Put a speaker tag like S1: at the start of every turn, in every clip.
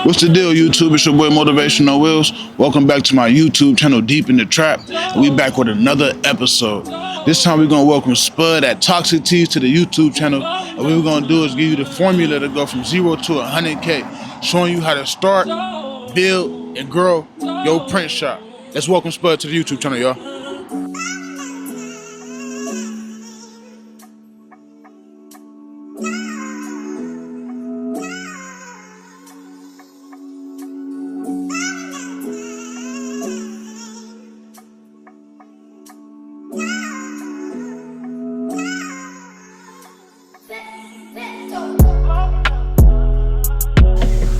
S1: What's the deal, YouTube? It's your boy Motivational Wills. Welcome back to my YouTube channel, Deep in the Trap. And we back with another episode. This time we're gonna welcome Spud at Toxic Tees to the YouTube channel. And what we're gonna do is give you the formula to go from 0 to 100K, showing you how to start, build, and grow your print shop. Let's welcome Spud to the YouTube channel, y'all.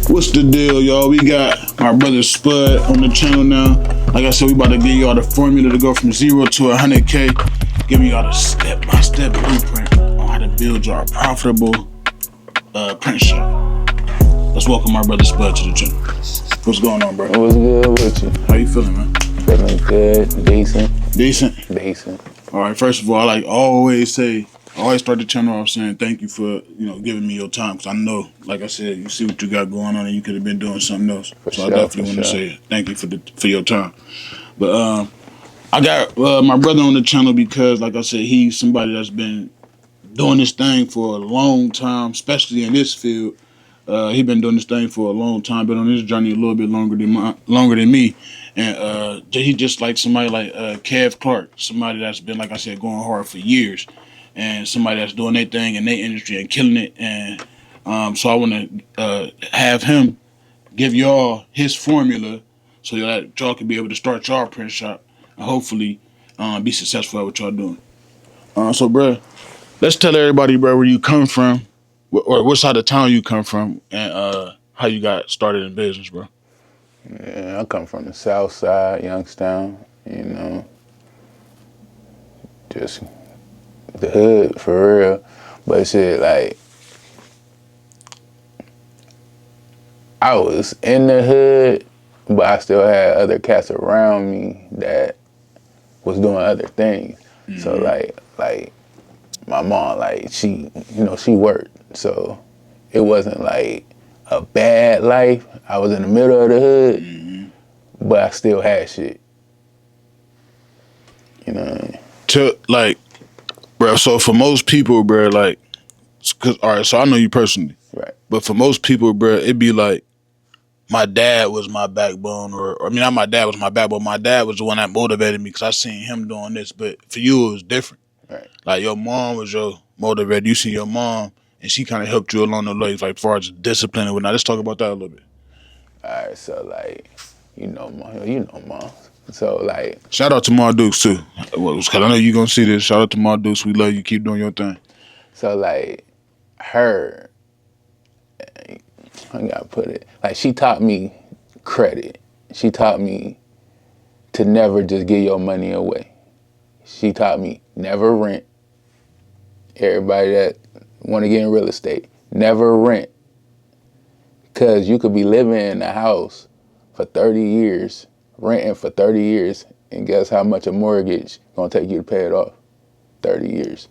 S1: What's the deal, y'all? We got my brother Spud on the channel now. Like I said, we about to give y'all the formula to go from 0 to 100K, giving y'all the step-by-step blueprint on how to build your profitable print shop. Let's welcome my brother Spud to the channel. What's going on, bro?
S2: What's good with you?
S1: How you feeling, man?
S2: Feeling good, decent.
S1: Decent? All right, first of all, I always start the channel off saying thank you for, giving me your time. Because I know, like I said, you see what you got going on and you could have been doing something else. I definitely want to say thank you for your time. But I got my brother on the channel because, like I said, he's somebody that's been doing this thing for a long time, especially in this field. He's been doing this thing for a long time, been on this journey a little bit longer than me. And he just like somebody like Kev Clark, somebody that's been, like I said, going hard for years. And somebody that's doing their thing in their industry and killing it. And so I want to have him give y'all his formula so that y'all can be able to start y'all print shop and hopefully be successful at what y'all doing. So, bro, let's tell everybody, bro, where you come from, or what side of town you come from, and how you got started in business, bro.
S2: Yeah, I come from the south side, Youngstown, just the hood for real. But shit, like, I was in the hood, but I still had other cats around me that was doing other things. Mm-hmm. So like my mom, like she worked. So it wasn't like a bad life. I was in the middle of the hood, mm-hmm. but I still had shit. You know what I mean?
S1: Bro, so for most people, bro, like, all right, so I know you personally.
S2: Right.
S1: But for most people, bro, it'd be like, my dad was my backbone, or I mean, not my dad was my backbone. My dad was the one that motivated me because I seen him doing this. But for you, it was different.
S2: Right.
S1: Like, your mom was your motivator. You see your mom, and she kind of helped you along the way, like, as far as discipline and whatnot. Let's talk about that a little bit.
S2: All right, so, like, mom. So, like...
S1: Shout out to Ma Dukes, too. Because I know you're going to see this. Shout out to Ma Dukes. We love you. Keep doing your thing.
S2: So, like, her... I gotta put it... Like, she taught me credit. She taught me to never just give your money away. She taught me never rent. Everybody that want to get in real estate, never rent. Because you could be living in a house for 30 years... renting for 30 years, and guess how much a mortgage gonna take you to pay it off? 30 years.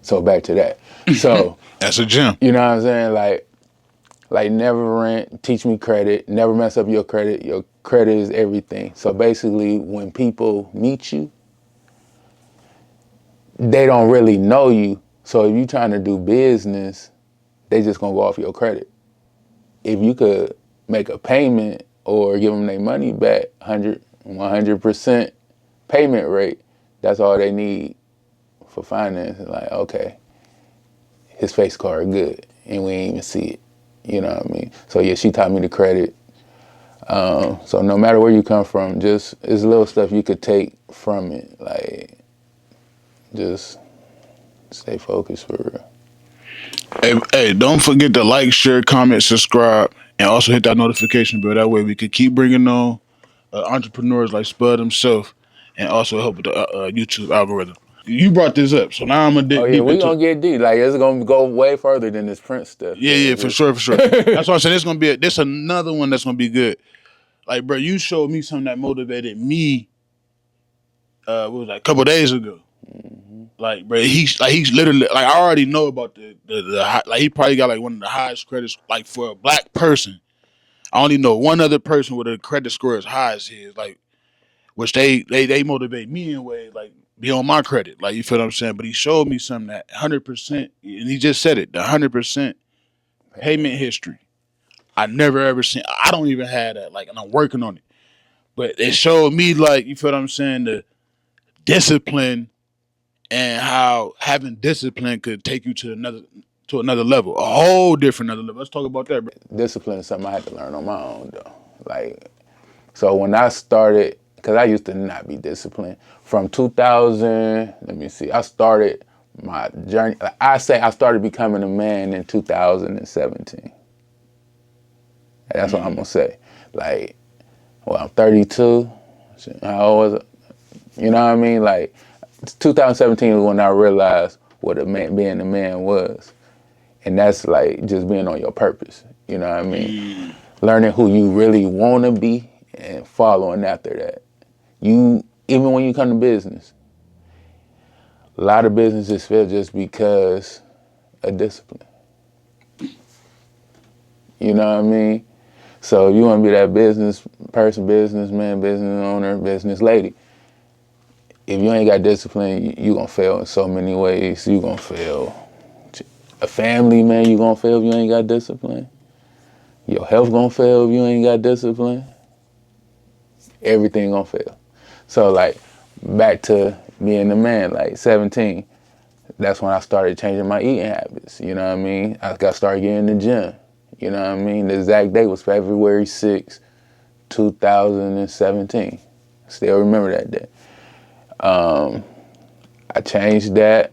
S2: So back to that. So
S1: that's a gem.
S2: You know what I'm saying? Like never rent, teach me credit, never mess up your credit. Your credit is everything. So basically, when people meet you, they don't really know you. So if you're trying to do business, they just gonna go off your credit. If you could make a payment or give them their money back, 100% payment rate, that's all they need for financing. Like, okay, his face card good, and we ain't even see it. You know what I mean? So yeah, she taught me the credit. So no matter where you come from, just it's little stuff you could take from it. Like, just stay focused for real.
S1: Hey, don't forget to like, share, comment, subscribe, and also hit that notification bell. That way we can keep bringing on entrepreneurs like Spud himself, and also help with the YouTube algorithm. You brought this up, so now I'm gonna dig deep.
S2: Oh yeah, we gonna get deep. Like, it's gonna go way further than this print stuff.
S1: Yeah, for sure. That's why I'm saying this another one that's gonna be good. Like, bro, you showed me something that motivated me. What was that? A couple days ago. Mm-hmm. Like, bro, he's literally like, I already know about the high, like, he probably got like one of the highest credits, like, for a black person. I only know one other person with a credit score as high as his, like, which they motivate me in ways like be on my credit, like, you feel what I'm saying. But he showed me something that 100%, and he just said it, the 100% payment history. I never ever seen. I don't even have that, like, and I'm working on it. But it showed me, like, you feel what I'm saying, the discipline and how having discipline could take you to another level, a whole different another level. Let's talk about that, bro.
S2: Discipline is something I had to learn on my own, though. Like, so when I started, because I used to not be disciplined. From 2000, let me see, I started my journey. I say I started becoming a man in 2017. That's what I'm gonna say. Like, well, I'm 32. How old was it? You know what I mean? Like, 2017 was when I realized what a man, being a man was. And that's like just being on your purpose. You know what I mean? Learning who you really want to be and following after that. Even when you come to business, a lot of businesses fail just because of discipline. You know what I mean? So if you want to be that business person, businessman, business owner, business lady, if you ain't got discipline, you going to fail in so many ways. You going to fail. A family, man, you going to fail if you ain't got discipline. Your health going to fail if you ain't got discipline. Everything going to fail. So, like, back to being a man, like 17, that's when I started changing my eating habits. You know what I mean? I got started getting in the gym. You know what I mean? The exact date was February 6, 2017. Still remember that day. I changed that.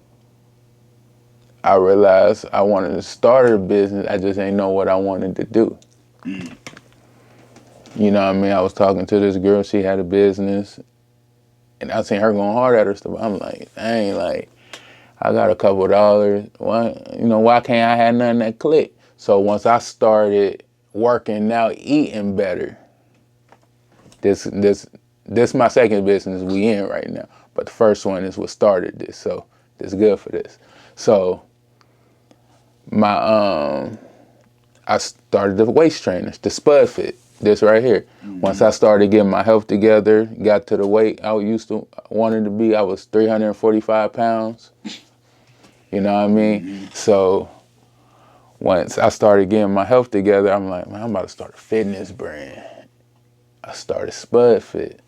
S2: I realized I wanted to start a business. I just ain't know what I wanted to do. You know what I mean? I was talking to this girl. She had a business. And I seen her going hard at her stuff. I'm like, dang, like, I got a couple of dollars. Why can't I have nothing that click? So once I started working out, eating better, this my second business we in right now. But the first one is what started this. So it's good for this. So I started the waist trainers, the Spud Fit, this right here. Once I started getting my health together, got to the weight I wanted to be, I was 345 pounds. You know what I mean? So once I started getting my health together, I'm like, man, I'm about to start a fitness brand. I started Spud Fit,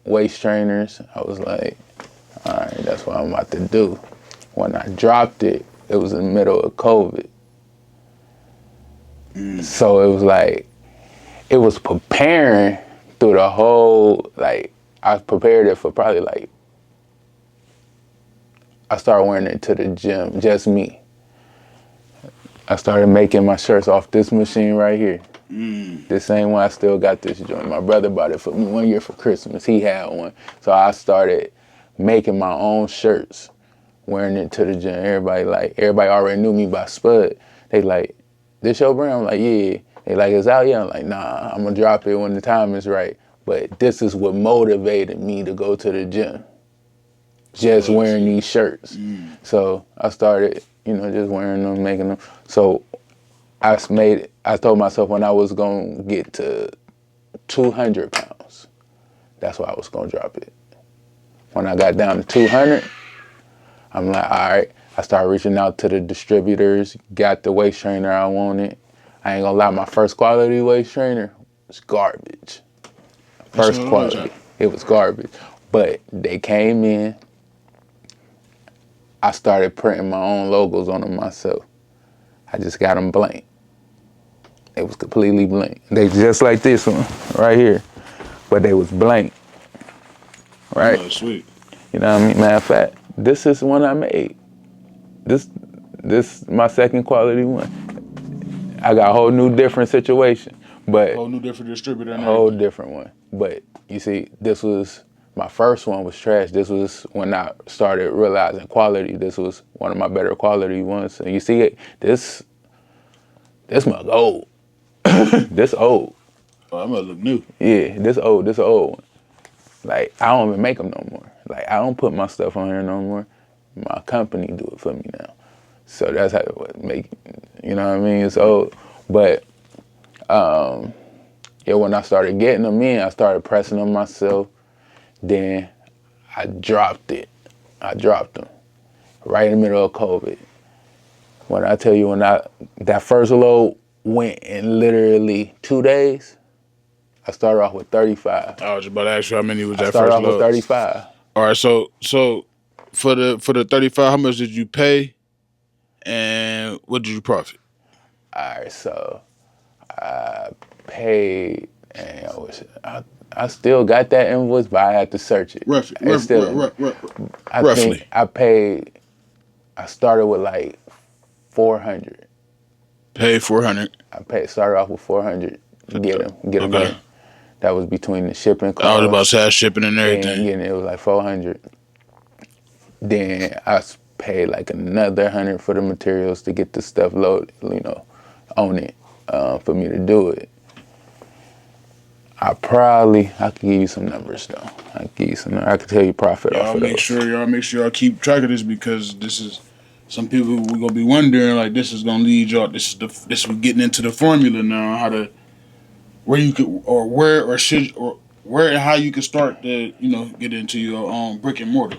S2: waist trainers. I was like, all right, that's what I'm about to do. When I dropped it, it was in the middle of COVID. So it was like, it was preparing through the whole, like, I prepared it for probably like, I started wearing it to the gym, just me. I started making my shirts off this machine right here. The same one, I still got this joint. My brother bought it for me 1 year for Christmas. He had one. So I started making my own shirts, wearing it to the gym. Everybody already knew me by Spud. They like, this your brand? I'm like, yeah. They like, it's out yet? I'm like, nah, I'm gonna drop it when the time is right. But this is what motivated me to go to the gym. Just wearing these shirts. So I started, just wearing them, making them. So I told myself when I was gonna get to 200 pounds, that's why I was gonna drop it. When I got down to 200, I'm like, all right. I started reaching out to the distributors, got the waist trainer I wanted. I ain't gonna lie, my first quality waist trainer was garbage. First quality, it was garbage. But they came in, I started printing my own logos on them myself. I just got them blank. It was completely blank. They just like this one right here, but they was blank, right?
S1: Oh, sweet.
S2: You know what I mean? Matter of fact, this is one I made. This my second quality one. I got a whole new different situation, but
S1: whole new different distributor and
S2: whole
S1: everything.
S2: different one. But you see, this was my first one was trash. This was when I started realizing quality. This was one of my better quality ones. And you see it, this my gold. This old.
S1: Oh, I'm gonna look new.
S2: Yeah, this old one. Like, I don't even make them no more. Like, I don't put my stuff on here no more. My company do it for me now. So that's how it would make, you know what I mean? It's old. But Yeah, when I started getting them in, I started pressing them myself. Then I dropped it. I dropped them right in the middle of COVID. When I tell you, that first load went in literally 2 days, I started off with 35.
S1: I was just about to ask you how many was
S2: I
S1: that
S2: started
S1: first
S2: off with
S1: load.
S2: 35.
S1: All right, so for the 35, how much did you pay, and what did you profit?
S2: All right, so I paid, and I still got that invoice, but I had to search it. It's still I
S1: Roughly.
S2: think I paid. I started with like 400.
S1: Paid 400.
S2: Started off with 400 to get them
S1: Okay.
S2: in. That was between the shipping costs.
S1: I was about to say shipping and everything.
S2: And it was like 400. Then I paid like another 100 for the materials to get the stuff loaded, on it, for me to do it. I could give you some numbers though. I could tell you profit off of those.
S1: Y'all make sure y'all keep track of this, because this is some people we gonna be wondering, like, this is gonna lead y'all. This is getting into the formula now, how to where you could or where or should or where and how you can start to get into your brick and mortar.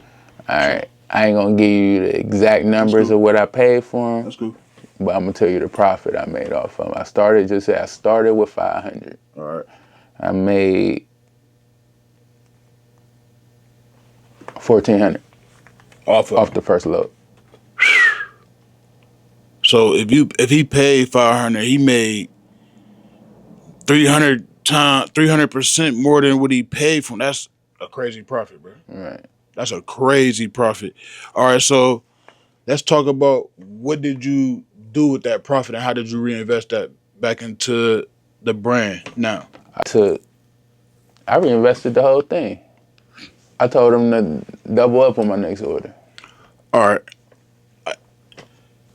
S2: All right, I ain't gonna give you the exact numbers of what I paid for them.
S1: That's cool.
S2: But I'm gonna tell you the profit I made off of them. I started with 500.
S1: All right.
S2: I made 1,400 off the first load.
S1: So if he paid 500, he made 300% more than what he paid from. That's a crazy profit, bro.
S2: Right.
S1: That's a crazy profit. All right, so let's talk about what did you do with that profit, and how did you reinvest that back into the brand now?
S2: I reinvested the whole thing. I told him to double up on my next order.
S1: All right.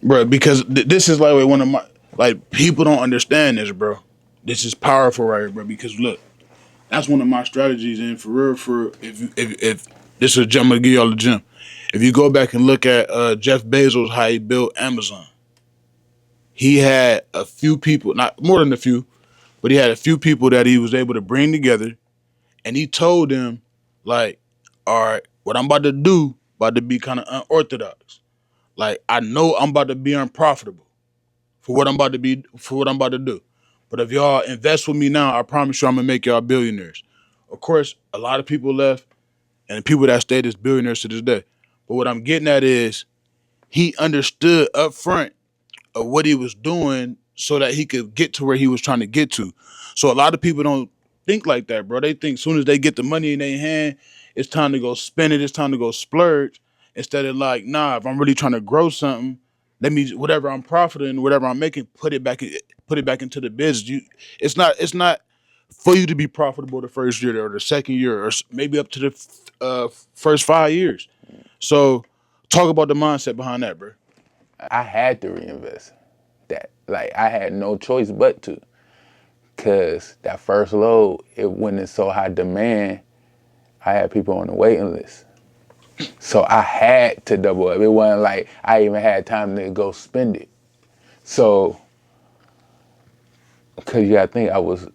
S1: Bro, because this is like one of my, like, people don't understand this, bro. This is powerful right here, bro, because look, that's one of my strategies, and for real, if this is a gem, I'm gonna give y'all a gem. If you go back and look at Jeff Bezos, how he built Amazon, he had a few people, not more than a few, but he had a few people that he was able to bring together, and he told them, like, all right, what I'm about to do, about to be kind of unorthodox. Like, I know I'm about to be unprofitable for what I'm about to do. But if y'all invest with me now, I promise you I'm gonna make y'all billionaires. Of course, a lot of people left, and the people that stayed is billionaires to this day. But what I'm getting at is he understood up front of what he was doing so that he could get to where he was trying to get to. So a lot of people don't think like that, bro. They think as soon as they get the money in their hand, it's time to go spend it, it's time to go splurge. Instead of like, nah, if I'm really trying to grow something, let me, whatever I'm profiting, whatever I'm making, put it back into the business. It's not for you to be profitable the first year or the second year or maybe up to the first 5 years. So talk about the mindset behind that, bro.
S2: I had to reinvest that. Like, I had no choice but to. Because that first load, when it's so high demand, I had people on the waiting list. So I had to double up. It wasn't like I even had time to go spend it. So, because you gotta think, I was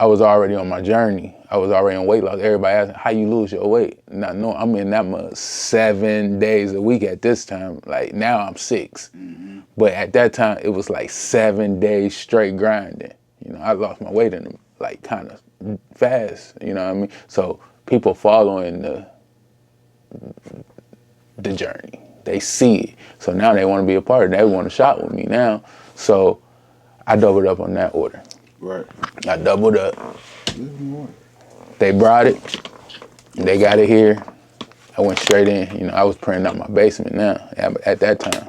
S2: already on my journey. I was already on weight loss. Everybody asking, how you lose your weight? Not knowing, I'm in that much 7 days a week at this time. Like, now I'm 6. Mm-hmm. But at that time, it was like 7 days straight grinding. I lost my weight in like kind of fast, you know what I mean? So people following the journey. They see it. So now they want to be a part of it. They want to shop with me now. So I doubled up on that order.
S1: Right.
S2: I doubled up. They brought it. They got it here. I went straight in. I was printing out my basement now at that time.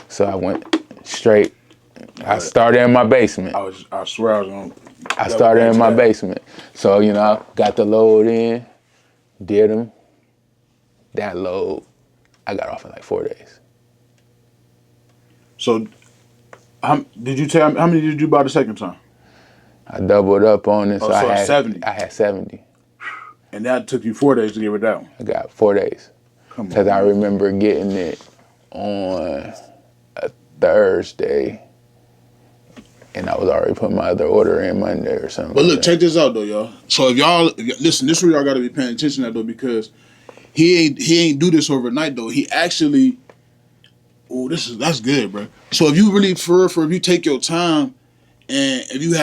S2: So I went straight. I started in my basement.
S1: I swear I was on.
S2: I started in my basement. So, I got the load in, did them. That load, I got off in like 4 days.
S1: So, how many did you buy the second time?
S2: I doubled up on it.
S1: So I had 70.
S2: I had 70.
S1: And that took you 4 days to get rid of that one?
S2: I got 4 days. Because I remember getting it on a Thursday. and I was already putting my other order in Monday or something.
S1: But
S2: like
S1: look,
S2: that.
S1: check this out though, y'all. So if y'all listen, this is where y'all got to be paying attention to that though, because he ain't do this overnight though. He actually, that's good, bro. So if you really if you take your time and if you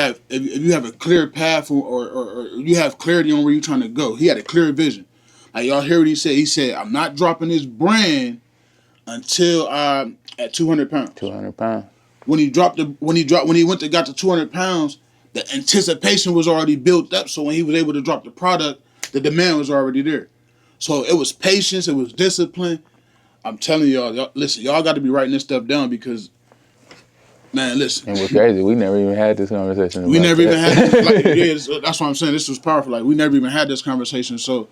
S1: have a clear path or you have clarity on where you're trying to go, he had a clear vision. Like y'all hear what he said. He said, "I'm not dropping this brand until I'm at 200 pounds."
S2: 200 pounds.
S1: When he got to 200 pounds, the anticipation was already built up. So when he was able to drop the product, the demand was already there. So it was patience, it was discipline. I'm telling y'all, listen, y'all got to be writing this stuff down because, man, listen.
S2: And what's crazy, we never even had this conversation.
S1: We never even had this. Like,
S2: that.
S1: that's what I'm saying. This was powerful. Like, we never even had this conversation. So,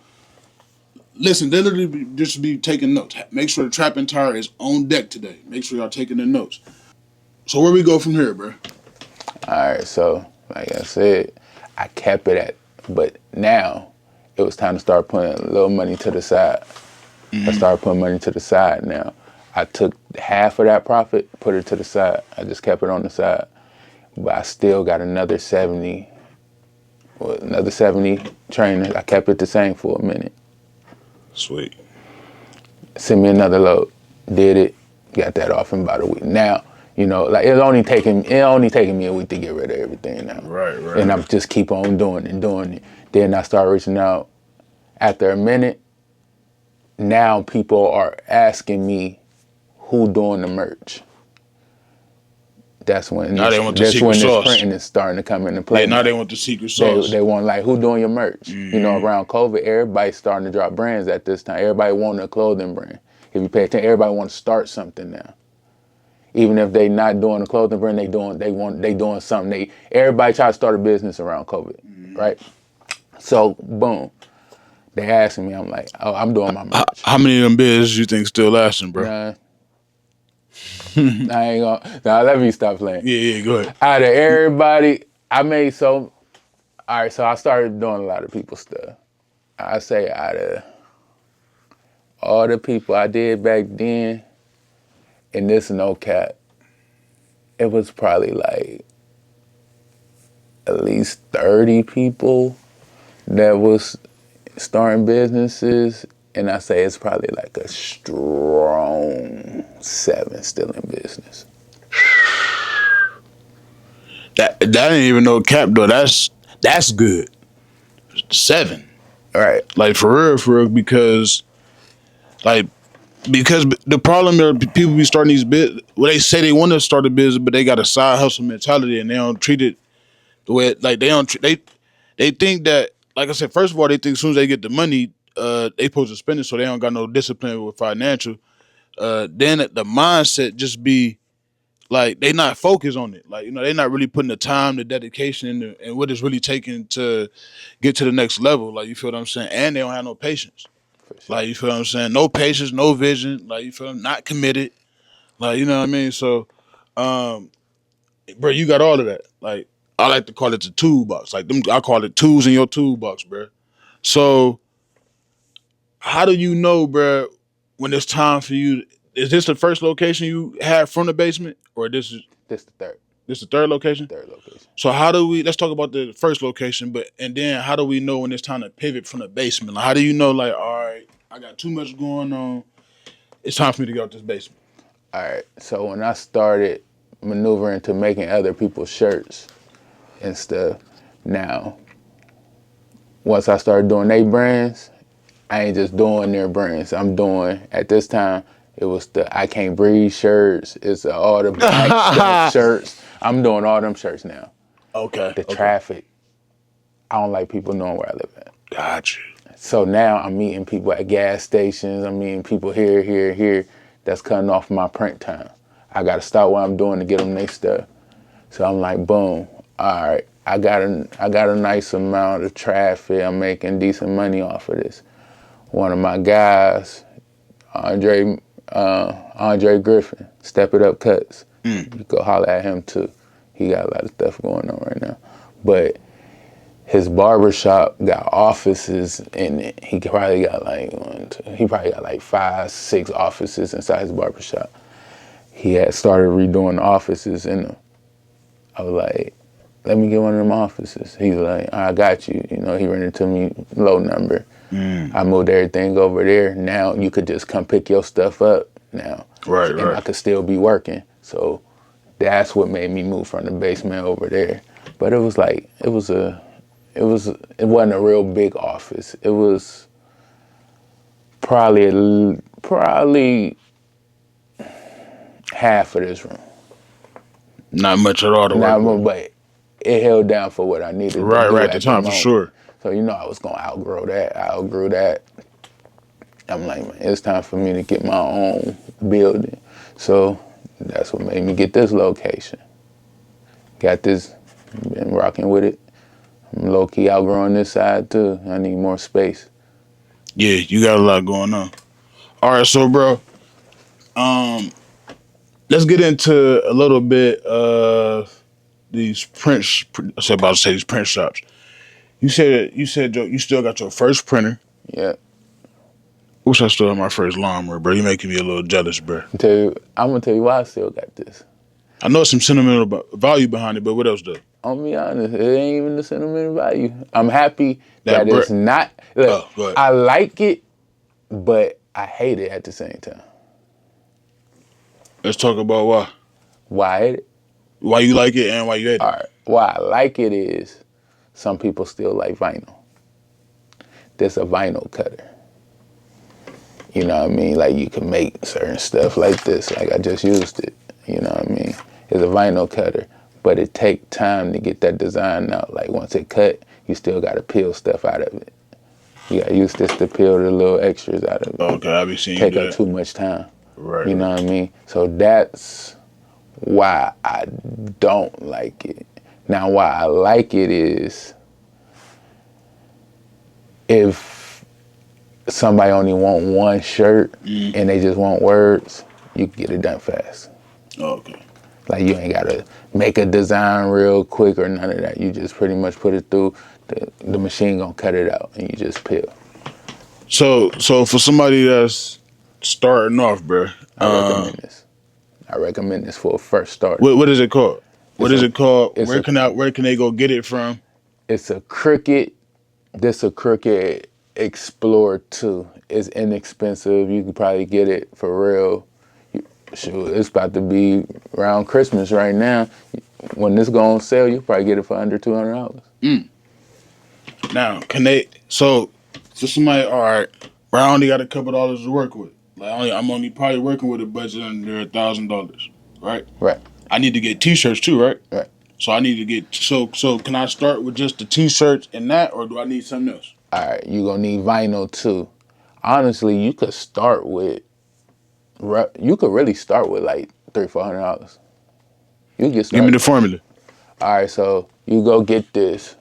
S1: listen, they literally just be taking notes. Make sure the Trap and Tire is on deck today. Make sure y'all taking the notes. So, where we go from here, bro?
S2: All right, so like I said, I kept it at, but now it was time to start putting a little money to the side. I started putting money to the side now. I took half of that profit, put it to the side. I just kept it on the side. But I still got another 70 trainers. I kept it the same for a minute.
S1: Sweet.
S2: Send me another load. Did it. Got that off in about a week. Now, you know, like it only taking me a week to get rid of everything now.
S1: Right.
S2: And I'm just keep on doing it. Then I start reaching out. After a minute, now people are asking me who doing the merch. That's when this printing is starting to come into play.
S1: Yeah, now they want the secret sauce.
S2: They want like who doing your merch. You know, around COVID, everybody's starting to drop brands at this time. Everybody wanting a clothing brand. If you pay attention, everybody want to start something now. Even if they not doing a clothing brand, they doing something. Everybody try to start a business around COVID, right? So boom. They asking me, I'm like, oh, I'm doing my merch.
S1: How many of them bids you think still lasting, bro?
S2: Nah. I ain't gonna. Nah, let me stop playing.
S1: Yeah, go ahead.
S2: Out of everybody, I made so. All right, so I started doing a lot of people's stuff. I say out of all the people I did back then, and this no cap, it was probably like at least 30 people that was starting businesses, and I say it's probably like a strong 7 still in business.
S1: That ain't even no cap though. That's good. 7.
S2: All right.
S1: Like for real, because the problem are people be starting these biz. Well, they say they want to start a business, but they got a side hustle mentality, and they don't treat it the way like they don't. They think that, like I said, first of all, they think as soon as they get the money, they supposed to spend it, so they don't got no discipline with financial. Then the mindset just be like they not focused on it. Like, you know, they not really putting the time, the dedication, and what it's really taking to get to the next level. Like, you feel what I'm saying? And they don't have no patience.
S2: Sure.
S1: Like, you feel what I'm saying? No patience, no vision. Like, you feel I'm not committed. Like, you know what I mean? So, bro, you got all of that. Like, I like to call it the toolbox. Like, I call it tools in your toolbox, bro. So, how do you know, bro, when it's time for you? Is this the first location you had from the basement, or
S2: This the third.
S1: This the third location?
S2: Third location.
S1: So let's talk about the first location, and then how do we know when it's time to pivot from the basement? Like, how do you know, like, all right, I got too much going on, it's time for me to get out this basement?
S2: All right, so when I started maneuvering to making other people's shirts and stuff, now, once I started doing their brands, I ain't just doing their brands. I'm doing, at this time, it was the I Can't Breathe shirts, it's all the black stuff shirts. I'm doing all them shirts now.
S1: Okay.
S2: The traffic, I don't like people knowing where I live at.
S1: Got you.
S2: So now I'm meeting people at gas stations, I'm meeting people here, that's cutting off my print time. I gotta stop what I'm doing to get them their stuff. So I'm like, boom, all right, I got a nice amount of traffic, I'm making decent money off of this. One of my guys, Andre Griffin, Step It Up Cuts. You go holler at him too. He got a lot of stuff going on right now. But his barbershop got offices in it. He probably got like 5, 6 offices inside his barbershop. He had started redoing the offices in them. I was like, let me get one of them offices. He was like, I got you. You know, he rented to me low number. I moved everything over there. Now you could just come pick your stuff up now.
S1: Right,
S2: And I could still be working. So that's what made me move from the basement over there. But it was like, it wasn't a real big office. It was probably half of this room.
S1: Not much at all to work with.
S2: But it held down for what I needed to do
S1: Right, at
S2: at
S1: the time, for
S2: moment.
S1: sure.
S2: So, you know, I was going to outgrow that. I outgrew that. I'm like, man, it's time for me to get my own building. So that's what made me get this location. Got this, been rocking with it. I'm low-key outgrowing this side, too. I need more space.
S1: Yeah, you got a lot going on. All right, so, bro, let's get into a little bit of these print shops. You said you still got your first printer.
S2: Yeah.
S1: Wish I still had my first lawnmower, bro. You making me a little jealous, bro.
S2: I'm gonna tell you why I still got this.
S1: I know some sentimental value behind it, but what else though?
S2: I'm gonna be honest, it ain't even the sentimental value. I'm happy that it's not. Look,
S1: go ahead.
S2: I like it, but I hate it at the same time.
S1: Let's talk about why.
S2: Why I hate it?
S1: Why you like it and why you hate it.
S2: All right. Why I like it is some people still like vinyl. There's a vinyl cutter. You know what I mean? Like you can make certain stuff like this. Like I just used it. You know what I mean? It's a vinyl cutter, but it take time to get that design out. Like once it cut, you still got to peel stuff out of it. You got to use this to peel the little extras out of it.
S1: Okay, I be seeing
S2: Take
S1: you do
S2: up
S1: that.
S2: too much time.
S1: Right.
S2: You know what I mean? So that's why I don't like it. Now, why I like it is if somebody only want one shirt and they just want words, you can get it done fast.
S1: Okay.
S2: Like you ain't gotta make a design real quick or none of that. You just pretty much put it through, the machine gonna cut it out and you just peel.
S1: So for somebody that's starting off, bro,
S2: I recommend this for a first start.
S1: what is it called? What is it called?
S2: Where
S1: can they go get it from?
S2: It's a Cricut. This a Cricut Explorer 2. It's inexpensive. You can probably get it for real. Shoot, it's about to be around Christmas right now. When this go on sale, you probably get it for under $200.
S1: Now, can they? So for somebody, all right, bro, I only got a couple dollars to work with. Like I'm only probably working with a budget under $1,000, right?
S2: Right.
S1: I need to get T-shirts too, right?
S2: Right.
S1: So I need to get so can I start with just the T-shirts and that, or do I need something else?
S2: All right, you're gonna need vinyl too. Honestly, you could start with. You could really start with like $300-400. You get started.
S1: Give me the formula.
S2: All right, so you go get this.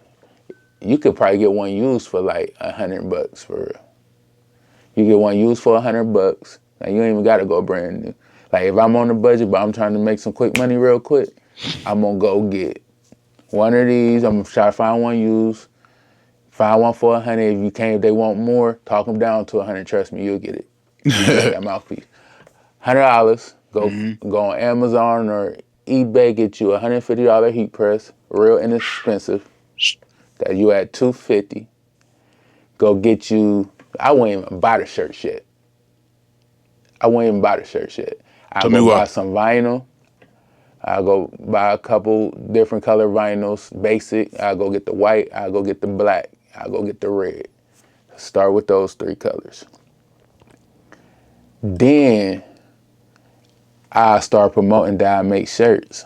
S2: You could probably get one used for like $100 for real. You get one used for $100. Now you ain't even gotta go brand new. Like if I'm on a budget, but I'm trying to make some quick money real quick, I'm gonna go get one of these. I'm gonna try to find one used. Find one for $100. If you can't, if they want more, talk them down to $100. Trust me, you'll get it. You get that mouthpiece. $100. Go on Amazon or eBay. Get you a $150 heat press, real inexpensive. That you at $250. Go get you. I wouldn't even buy the shirts yet. I
S1: Tell me why.
S2: Buy some vinyl. I'll go buy a couple different color vinyls, basic. I'll go get the white. I'll go get the black. I'll go get the red. Start with those 3 colors. Then I'll start promoting that I make shirts.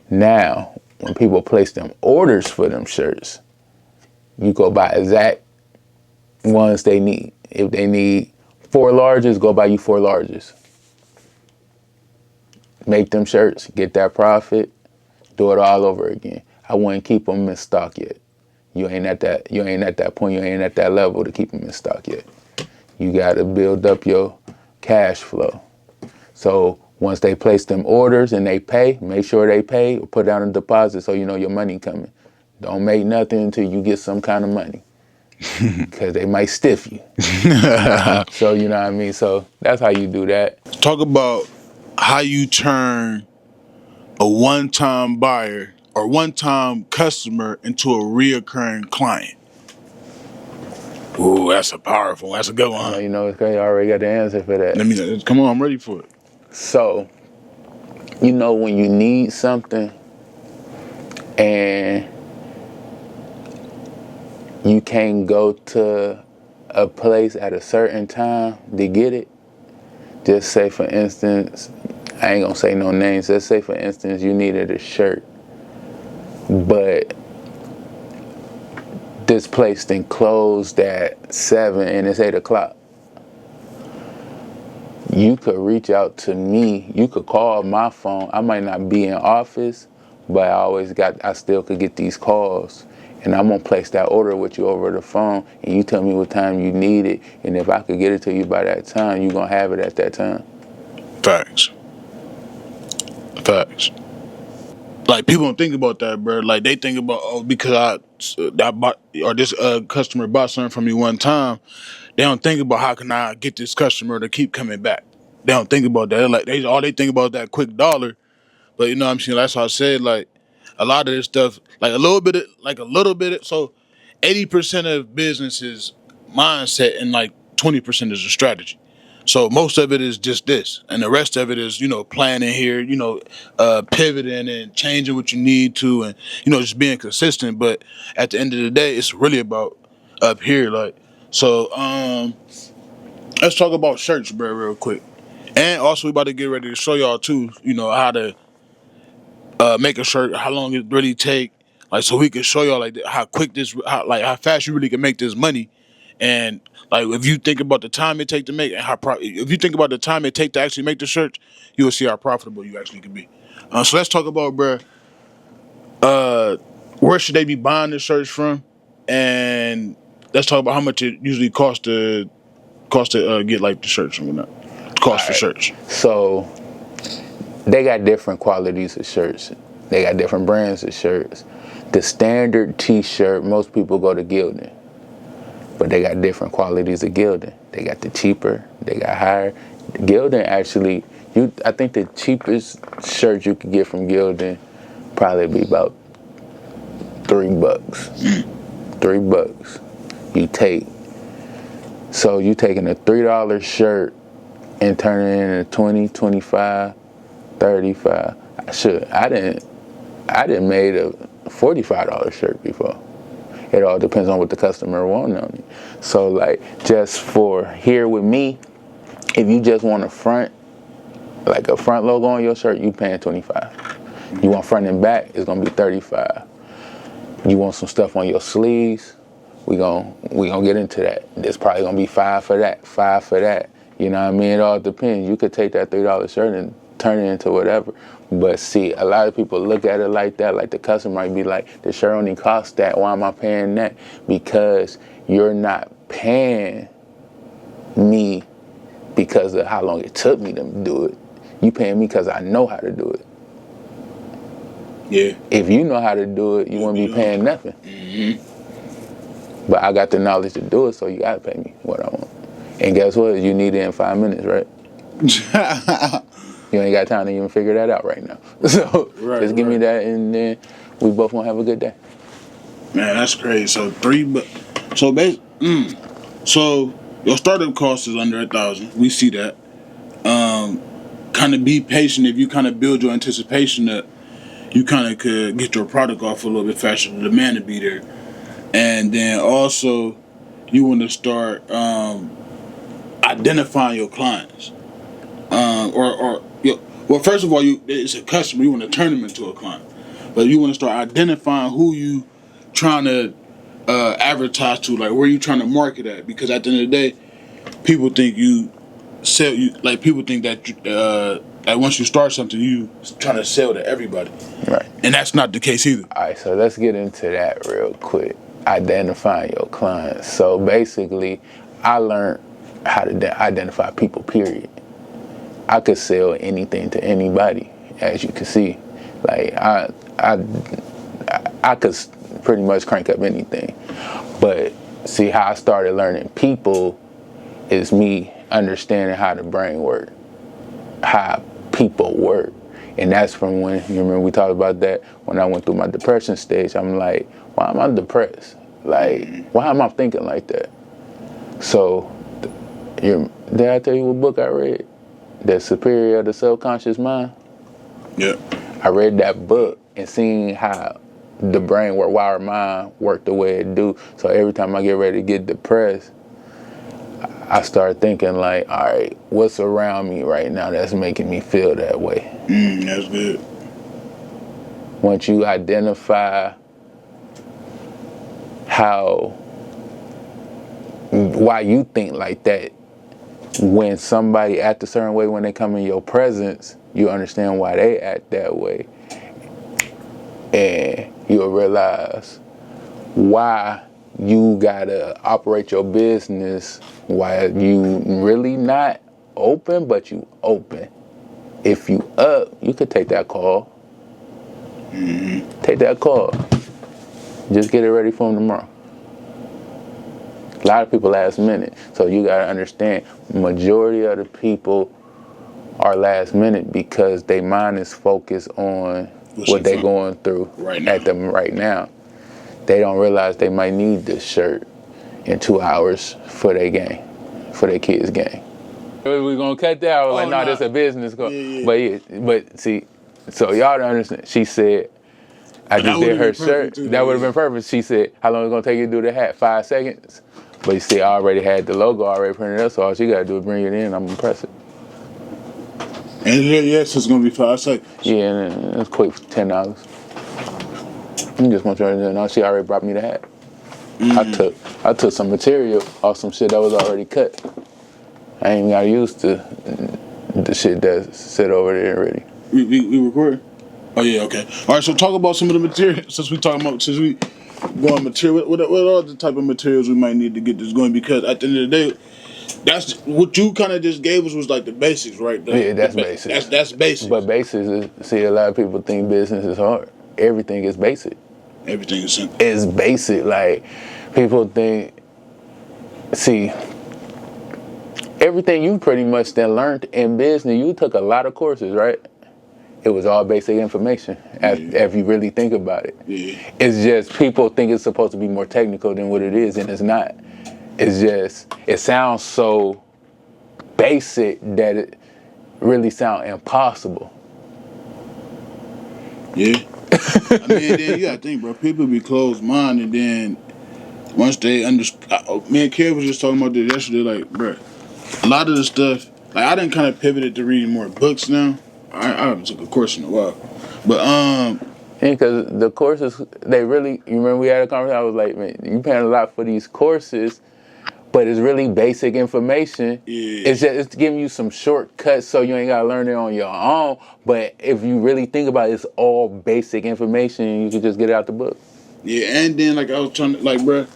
S2: Now, when people place them orders for them shirts, you go buy exact ones they need. If they need 4 larges, go buy you 4 larges. Make them shirts, get that profit, do it all over again. I wouldn't keep them in stock yet. You ain't at that point, you ain't at that level to keep them in stock yet. You gotta build up your cash flow. So once they place them orders and they pay, make sure they pay or put down a deposit so you know your money coming. Don't make nothing until you get some kind of money. Because they might stiff you. So you know what I mean? So that's how you do that.
S1: Talk about how you turn a one-time buyer or one-time customer into a reoccurring client? Ooh, that's a powerful. That's a good one.
S2: I know, you know, it's crazy. I already got the answer for that.
S1: Let me come on. I'm ready for it.
S2: So, you know, when you need something and you can't go to a place at a certain time to get it, just say for instance, I ain't gonna say no names, let's say for instance you needed a shirt, but this place then closed at 7 and it's 8 o'clock. You could reach out to me, you could call my phone. I might not be in office, but I still could get these calls. And I'm gonna place that order with you over the phone, and you tell me what time you need it, and if I could get it to you by that time, you gonna have it at that time.
S1: Facts. Like, people don't think about that, bro. Like, they think about, because I bought, or this customer bought something from me one time. They don't think about how can I get this customer to keep coming back. They don't think about that. Like, they think about that quick dollar. But you know what I'm saying? That's why I said, like, a lot of this stuff, like a little bit. So 80% of businesses mindset and like 20% is a strategy. So most of it is just this, and the rest of it is, you know, planning here, you know, pivoting and changing what you need to, and you know, just being consistent. But at the end of the day, it's really about up here, like. So let's talk about shirts, bro, real quick. And also, we about to get ready to show y'all too, you know, how to make a shirt, how long it really take, like, so we can show y'all like how quick how fast you really can make this money. And like, if you think about the time it take to make, and if you think about the time it take to actually make the shirt, you will see how profitable you actually can be. So let's talk about, bruh, where should they be buying the shirts from, and let's talk about how much it usually costs to get like the shirts and whatnot. Cost for shirts.
S2: So they got different qualities of shirts. They got different brands of shirts. The standard t-shirt, most people go to Gildan, but they got different qualities of Gildan. They got the cheaper, they got higher. Gildan actually, I think the cheapest shirt you could get from Gildan probably be about $3. $3 you take. So you taking a $3 shirt and turning it into 20, 25, 35. I didn't made a $45 shirt before. It all depends on what the customer wants on it. So like, just for here with me, if you just want a front logo on your shirt, you paying 25. You want front and back, it's gonna be 35. You want some stuff on your sleeves, we gonna get into that. There's probably gonna be 5 for that, 5 for that. You know what I mean? It all depends. You could take that $3 shirt and turn it into whatever. But see, a lot of people look at it like that. Like, the customer might be like, the shirt only costs that. Why am I paying that? Because you're not paying me because of how long it took me to do it. You paying me because I know how to do it.
S1: Yeah.
S2: If you know how to do it, you wouldn't be paying nothing.
S1: Mm-hmm.
S2: But I got the knowledge to do it, so you gotta pay me what I want. And guess what? You need it in 5 minutes, right? You ain't got time to even figure that out right now. So just give me that, and then we both gonna have a good day.
S1: Man, that's crazy. So so your startup cost is under 1,000. We see that. Kind of be patient. If you kind of build your anticipation that you kind of could get your product off a little bit faster, the demand to be there. And then also, you want to start identifying your clients. Well, first of all, it's a customer. You want to turn them into a client, but you want to start identifying who you trying to advertise to, like where you trying to market at. Because at the end of the day, people think you sell. People think that once you start something, you trying to sell to everybody,
S2: right? And
S1: that's not the case either.
S2: All right, so let's get into that real quick. Identifying your clients. So basically, I learned how to identify people. Period. I could sell anything to anybody, as you can see. Like, I could pretty much crank up anything. But see, how I started learning people is me understanding how the brain works, how people work. And that's from when, you remember we talked about that, when I went through my depression stage. I'm like, why am I depressed? Like, why am I thinking like that? So, did I tell you what book I read? The Superior of the Subconscious Mind?
S1: Yeah.
S2: I read that book and seen how the brain work, why our mind work the way it do. So every time I get ready to get depressed, I start thinking like, all right, what's around me right now that's making me feel that way?
S1: That's good.
S2: Once you identify why you think like that, when somebody act a certain way when they come in your presence, you understand why they act that way. And you'll realize why you gotta operate your business while you really not open, but you open. If you up, you could take that call. Take that call. Just get it ready for them tomorrow. A lot of people last minute, so you gotta understand, majority of the people are last minute because their mind is focused on what they're going through right now. They don't realize they might need this shirt in 2 hours for their game, for their kids' game. We're gonna cut that. I was like, no, this a business call. Yeah. But see, so y'all don't understand. She said, I just did her shirt. That would have been perfect. She said, how long is it gonna take you to do the hat? 5 seconds. But you see, I already had the logo already printed up, so all she gotta do is bring it in. I'm gonna press it.
S1: And yes, it's gonna be 5 seconds.
S2: Yeah, and it's quick, $10. You just want to turn it in. No, she already brought me the hat. I took some material off some shit that was already cut. I ain't got used to the shit that's sit over there already.
S1: We recording? Oh yeah, okay. All right, so talk about some of the material since we go on material. What are the type of materials we might need to get this going? Because at the end of the day, that's what you kind of just gave us was like the basics, right?
S2: That's basics.
S1: That's basics.
S2: But basics is, see, a lot of people think business is hard. Everything is basic.
S1: Everything is simple.
S2: It's basic. Like, people think, see, everything you pretty much then learned in business, you took a lot of courses, right? It was all basic information, if you really think about it.
S1: Yeah.
S2: It's just people think it's supposed to be more technical than what it is, and it's not. It's just, it sounds so basic that it really sounds impossible.
S1: Yeah. I mean, then you gotta think, bro. People be closed-minded, and then once they understand, me and Kev was just talking about this yesterday. Like, bro, a lot of the stuff, like I done kind of pivoted to reading more books now. I haven't took a course in a while, but
S2: because the courses, they really, you remember we had a conversation. I was like, man, you paying a lot for these courses, but it's really basic information.
S1: Yeah.
S2: It's giving you some shortcuts so you ain't gotta learn it on your own. But if you really think about it, it's all basic information. You can just get it out the book.
S1: Yeah, and then like I was trying to, like, bro,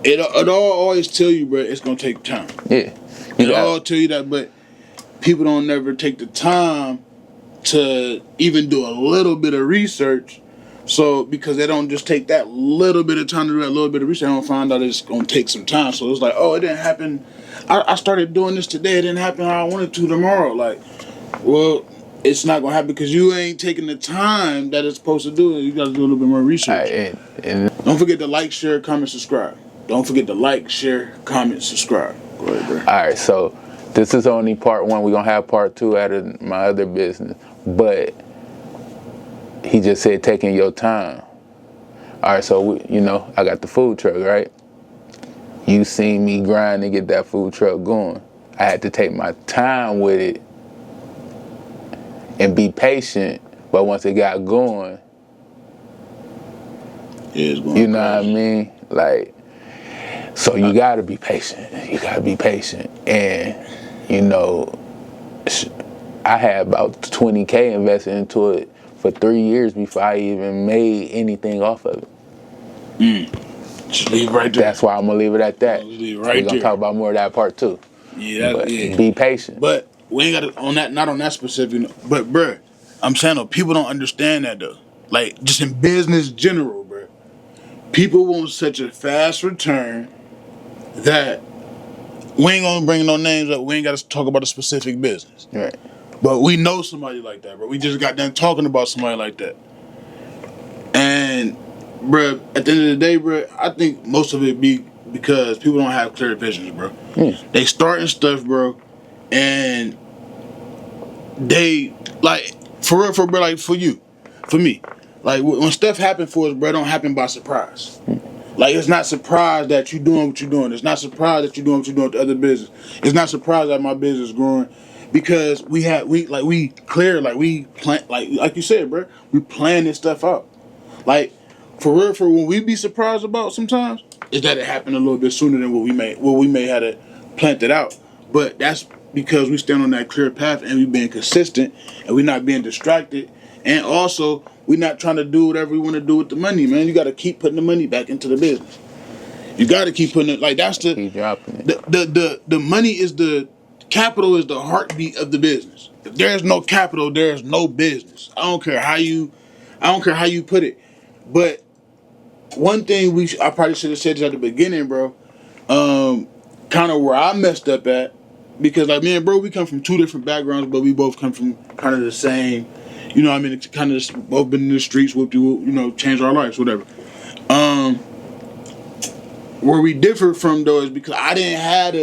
S1: it all always tell you, bro, it's gonna take time.
S2: Yeah.
S1: It all tell you that, but people don't never take the time to even do a little bit of research. So, because they don't just take that little bit of time to do that little bit of research, they don't find out it's going to take some time. So, it's like, oh, it didn't happen. I started doing this today. It didn't happen how I wanted to tomorrow. Like, well, it's not going to happen because you ain't taking the time that it's supposed to do. You got to do a little bit more research.
S2: Right, and
S1: don't forget to like, share, comment, subscribe. Don't forget to like, share, comment, subscribe. Go ahead, bro.
S2: All right, so this is only part one. We're going to have part two out of my other business. But he just said taking your time. All right, so, I got the food truck, right? You seen me grind to get that food truck going. I had to take my time with it and be patient. But once it got going,
S1: it's going
S2: you know what I mean? Like, so you got to be patient. You got to be patient. And, I had about $20K invested into it for 3 years before I even made anything off of it.
S1: Just leave right there.
S2: That's why I'm going to leave it at that.
S1: Leave
S2: We're going to talk about more of that part two.
S1: Yeah,
S2: but
S1: yeah.
S2: Be patient.
S1: But we ain't got to, on that, not on that specific, but bruh, I'm saying though, people don't understand that though. Like, just in business general, bruh. People want such a fast return that we ain't gonna bring no names up. We ain't got to talk about a specific business.
S2: Right.
S1: But we know somebody like that, bro. We just got done talking about somebody like that. And, bro, at the end of the day, bro, I think most of it be because people don't have clear visions, bro. They starting stuff, bro, and they, like, for real, bro, like, for you, for me, like, when stuff happen for us, bro, it don't happen by surprise. Like, it's not surprise that you doing what you're doing. It's not surprise that you're doing what you're doing with the other business. It's not surprise that my business is growing because we plan, like you said, bro, we plan this stuff out. Like, for real, when we be surprised about sometimes, is that it happened a little bit sooner than what we may have it planted out. But that's because we stand on that clear path and we being consistent and we not being distracted. And also, we're not trying to do whatever we want to do with the money, man. You got to keep putting the money back into the business. You got to keep putting it, like, that's
S2: keep dropping it.
S1: The money is capital is the heartbeat of the business. If there's no capital, there's no business. I don't care how you put it. But one thing I probably should have said this at the beginning, bro. Kind of where I messed up at, because like me and bro, we come from two different backgrounds, but we both come from kind of the same. You know what I mean? It's kind of both been in the streets, changed our lives, whatever. Where we differ from though is because I didn't have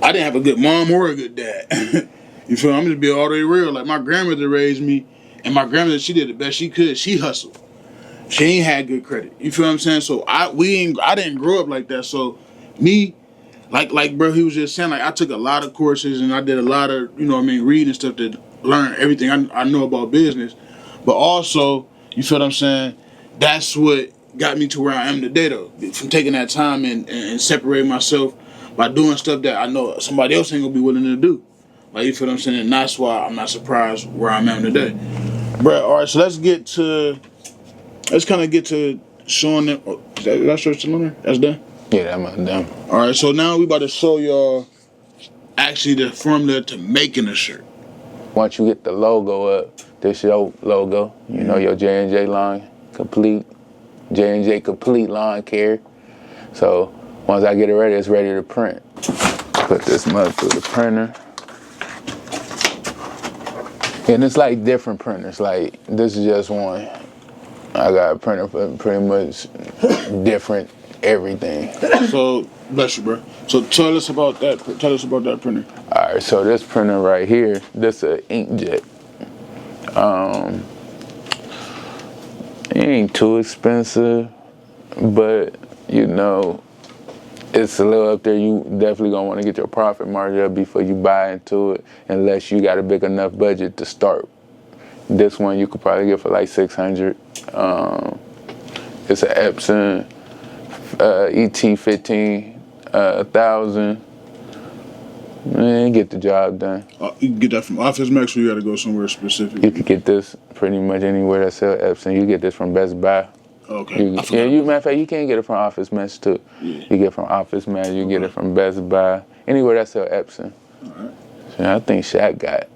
S1: I didn't have a good mom or a good dad. You feel me? I'm just being all the way real. Like, my grandmother raised me, and my grandmother, she did the best she could. She hustled. She ain't had good credit. You feel what I'm saying? So I didn't grow up like that. So me, like bro, he was just saying, like, I took a lot of courses and I did a lot of, reading stuff to learn everything I know about business. But also, you feel what I'm saying? That's what got me to where I am today, though. From taking that time and separating myself by doing stuff that I know somebody else ain't gonna be willing to do. Like, you feel what I'm saying? And that's why I'm not surprised where I'm at today. Bro, all right, so let's kind of get to showing them. Oh, is that shirt still on there? That's done?
S2: Yeah, that's done.
S1: All right, so now we about to show y'all actually the formula to making a shirt.
S2: Once you get the logo up, this your logo. You know, your J&J line complete. J&J complete lawn care. So once I get it ready, it's ready to print. Put this mug through the printer. And it's like different printers. Like, this is just one. I got a printer for pretty much different everything.
S1: So, bless you, bro. So tell us about that printer.
S2: All right, so this printer right here, this is an inkjet. It ain't too expensive, but it's a little up there. You definitely gonna want to get your profit margin up before you buy into it, unless you got a big enough budget to start. This one you could probably get for like $600. It's an Epson ET15000. Man, get the job done.
S1: You can get that from Office Max, or you gotta go somewhere specific?
S2: You could get this pretty much anywhere that sell Epson. You get this from Best Buy.
S1: Okay.
S2: Matter of fact, you can't get it from Office Max too. Yeah. You get it from Office Max. You get it from Best Buy. Anywhere that sell Epson.
S1: All right.
S2: So I think Shaq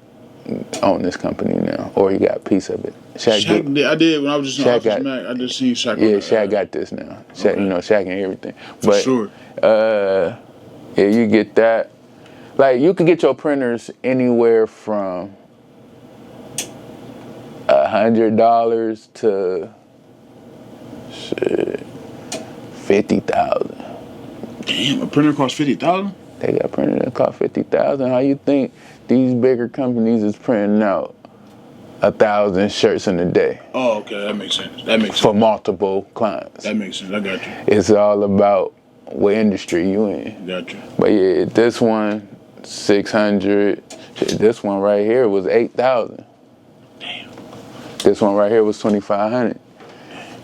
S2: own this company now, or he got a piece of it.
S1: Shaq I did when I was just on Office Max. I just seen Shaq.
S2: Yeah, Shaq got this now. Shaq,
S1: okay.
S2: Shaq and everything.
S1: For sure.
S2: Yeah, you get that. Like, you can get your printers anywhere from $100 to $50,000.
S1: Damn, a printer costs $50,000?
S2: They got printers that cost $50,000. How you think these bigger companies is printing out 1,000 shirts in a day?
S1: Oh, okay, that makes sense.
S2: For multiple clients.
S1: That makes sense. I got you.
S2: It's all about what industry you in.
S1: Got you.
S2: But yeah, this one, $600. This one right here was $8,000.
S1: Damn.
S2: This one right here was $2,500.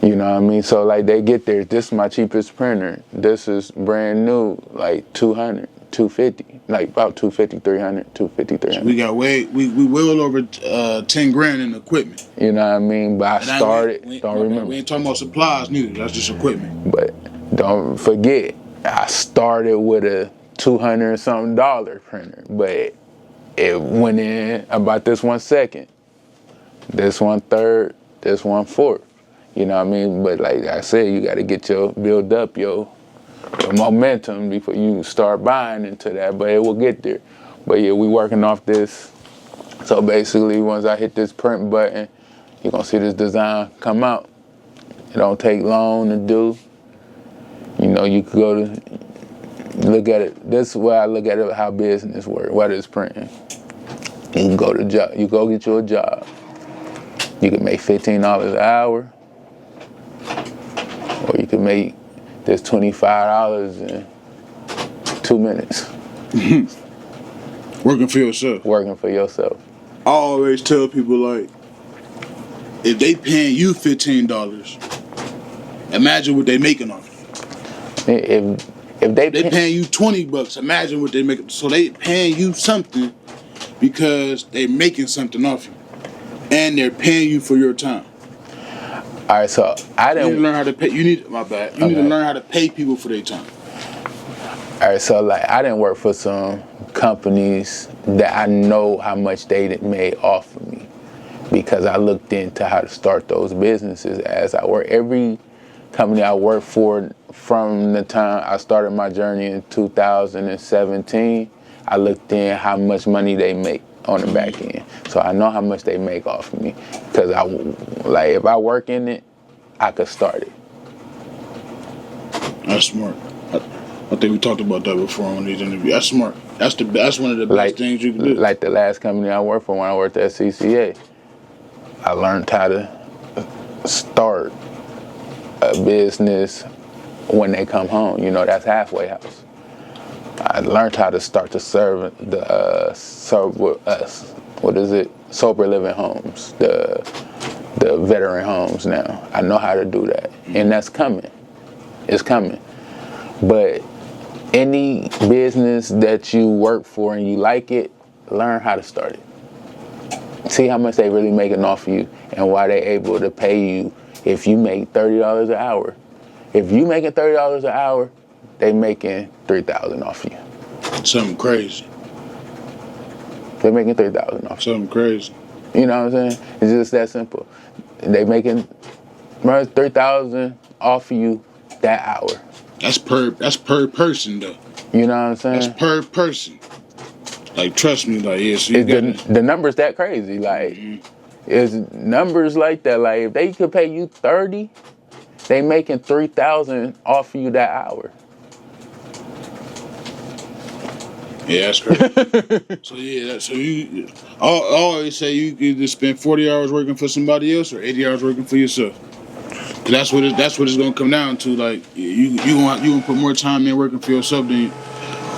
S2: You know what I mean? So like, they get there. This is my cheapest printer. This is brand new, like $200, $250, like about $250, $300, $250, $300.
S1: So we got we well over 10 grand in equipment.
S2: You know what I mean? But I started. Don't remember.
S1: We ain't talking about supplies neither. That's just equipment.
S2: But don't forget, I started with a $200-something printer, but it went in about this 1 second, this 1/3, this 1/4. You know what I mean? But like I said, you got to build up your momentum before you start buying into that. But it will get there. But yeah, we working off this. So basically, once I hit this print button, you're gonna see this design come out. It don't take long to do. You know, you could go to look at it. This is where I look at it, how business works, whether it's printing. You can go to job. You go get you a job. You can make $15 an hour, or you can make this $25 in 2 minutes.
S1: Working for yourself.
S2: Working for yourself.
S1: I always tell people, like, if they paying you $15, imagine what they making off you.
S2: If they
S1: paying you $20, imagine what they making. So they paying you something because they making something off you, and they're paying you for your time.
S2: All right, so I didn't.
S1: You need to learn how to pay. You need to learn how to pay people for their time.
S2: All right, so like I didn't work for some companies that I know how much they made off of me, because I looked into how to start those businesses as I work. Every company I worked for from the time I started my journey in 2017, I looked in how much money they make on the back end. So I know how much they make off of me, because if I work in it, I could start it.
S1: That's smart. I think we talked about that before on these interviews. That's smart. That's one of the best things you can do.
S2: Like the last company I worked for, when I worked at CCA, I learned how to start a business when they come home. You know, that's halfway house. I learned how to start to serve the sober living homes, the veteran homes now. I know how to do that, and that's coming. It's coming. But any business that you work for and you like it, learn how to start it. See how much they really making off of you and why they able to pay you if you make $30 an hour. If you making $30 an hour, they making $3,000 off of you.
S1: Something crazy.
S2: They're making $3,000 off.
S1: Something crazy.
S2: You know what I'm saying? It's just that simple. They making $3,000 off of you that hour.
S1: That's per person though.
S2: You know what I'm saying?
S1: That's per person. Like, trust me, like, yeah. So
S2: the numbers that crazy, like, it's numbers like that. Like, if they could pay you $30, they making $3,000 off of you that hour.
S1: Yeah, that's crazy. So I always say you either spend 40 hours working for somebody else or 80 hours working for yourself. That's what it's gonna come down to. Like, you gonna put more time in working for yourself than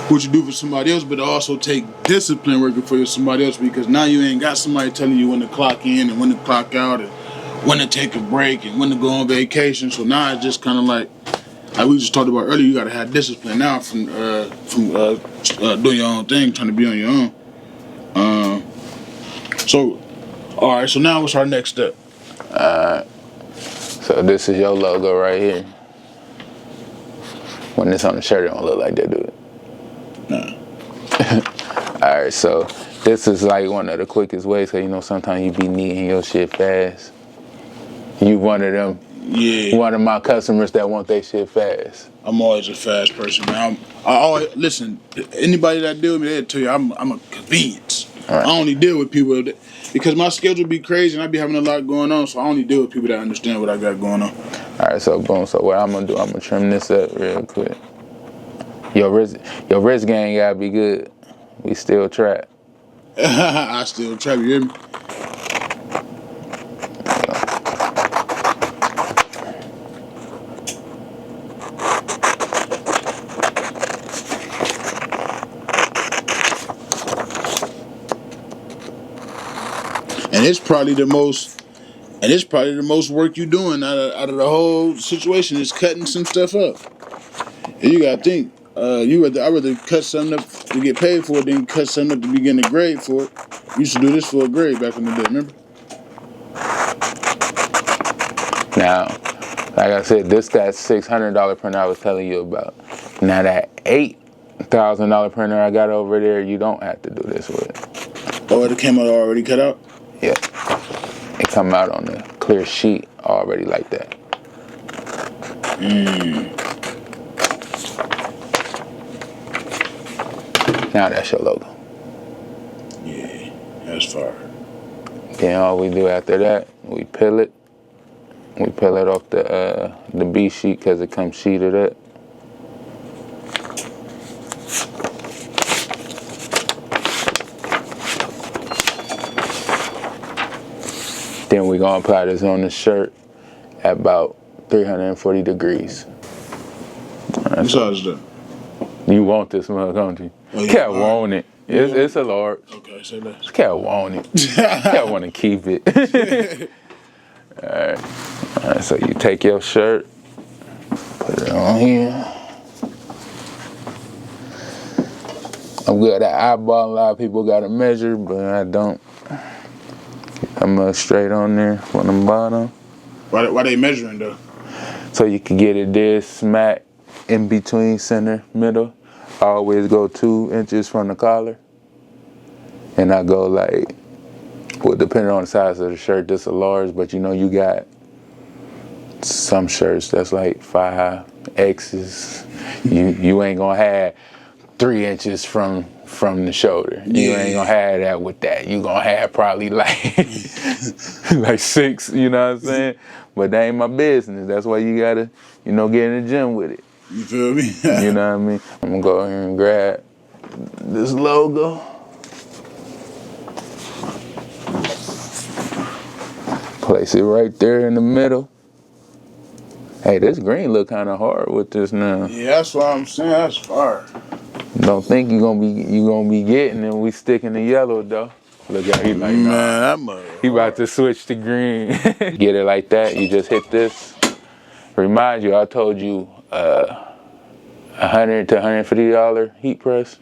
S1: what you do for somebody else, but also take discipline working for somebody else, because now you ain't got somebody telling you when to clock in and when to clock out and when to take a break and when to go on vacation. So now it's just kind of like we just talked about earlier. You gotta have discipline now from doing your own thing, trying to be on your own. So, all right. So now what's our next step?
S2: So this is your logo right here. When it's on the shirt, it don't look like that, do it?
S1: Nah.
S2: All right, so this is like one of the quickest ways, because you know sometimes you be needing your shit fast. You one of them.
S1: Yeah.
S2: One of my customers that want their shit fast.
S1: I'm always a fast person, man. I always listen. Anybody that deal with me, they'll tell you I'm a convenience. Right. I only deal with people because my schedule be crazy and I be having a lot going on, so I only deal with people that understand what I got going on.
S2: All right, so boom. So what I'm gonna do? I'm gonna trim this up real quick. Your wrist game gotta be good. We still trap.
S1: I still trap. You hear me? And it's probably the most work you doing out of the whole situation is cutting some stuff up. And you gotta think, I'd rather cut something up to get paid for it than cut something up to be getting a grade for it. You used to do this for a grade back in the day, remember?
S2: Now, like I said, this got $600 printer I was telling you about. Now that $8,000 printer I got over there, you don't have to do this with.
S1: Oh, it came out already cut out?
S2: Yeah. It come out on a clear sheet already like that. Now that's your logo.
S1: That's fire.
S2: Then all we do after that, we peel it. We peel it off the B sheet because it comes sheeted up. Then we're gonna apply this on the shirt at about 340 degrees.
S1: What size is that?
S2: You want this mug, don't you?
S1: Oh, yeah.
S2: Cat want it. It's a large.
S1: Okay, say less.
S2: Cat want it. Cat want to keep it. All right, so you take your shirt, put it on here. I'm good at eyeballing. A lot of people got to measure, but I don't. I'm straight on there from the bottom.
S1: Why they measuring though?
S2: So you can get it there smack in between center, middle. I always go 2 inches from the collar. And I go like, well, depending on the size of the shirt, this is a large, but you know, you got some shirts that's like 5X's. You ain't gonna have 3 inches from the shoulder. You ain't gonna have that with that. You gonna have probably like like 6, you know what I'm saying? But that ain't my business. That's why you gotta, you know, get in the gym with it.
S1: You feel me?
S2: You know what I mean? I'm gonna go here and grab this logo. Place it right there in the middle. Hey, this green look kind of hard with this now.
S1: Yeah, that's what I'm saying. That's fire.
S2: Don't think you gonna be getting it. We sticking the yellow though. Look at he like, nah.
S1: Man, that mother.
S2: He about to switch to green. Get it like that. You just hit this. Remind you, I told you $100 to $150 heat press.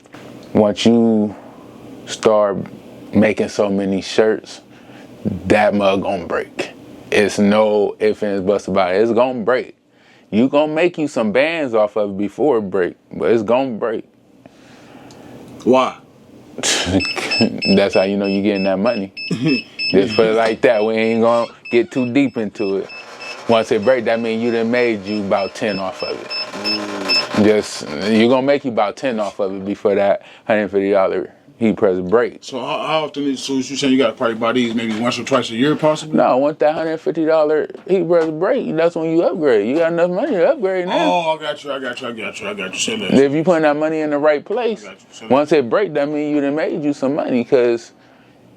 S2: Once you start making so many shirts, that mug gonna break. It's no ifs, ands, buts about it. It's gonna break. You gonna make you some bands off of it before it break, but it's gonna break.
S1: Why?
S2: That's how you know you getting that money. Just put it like that. We ain't gonna get too deep into it. Once it break, that means you done made you about 10 off of it. You gonna make you about 10 off of it before that $150 heat press break.
S1: So how often is, so you saying you gotta probably buy these maybe once or twice a year possibly?
S2: No, once that $150 heat press break, that's when you upgrade. You got enough money to upgrade now.
S1: Oh, I got you. Say that.
S2: If you putting that money in the right place, once it break, that means you done made you some money, because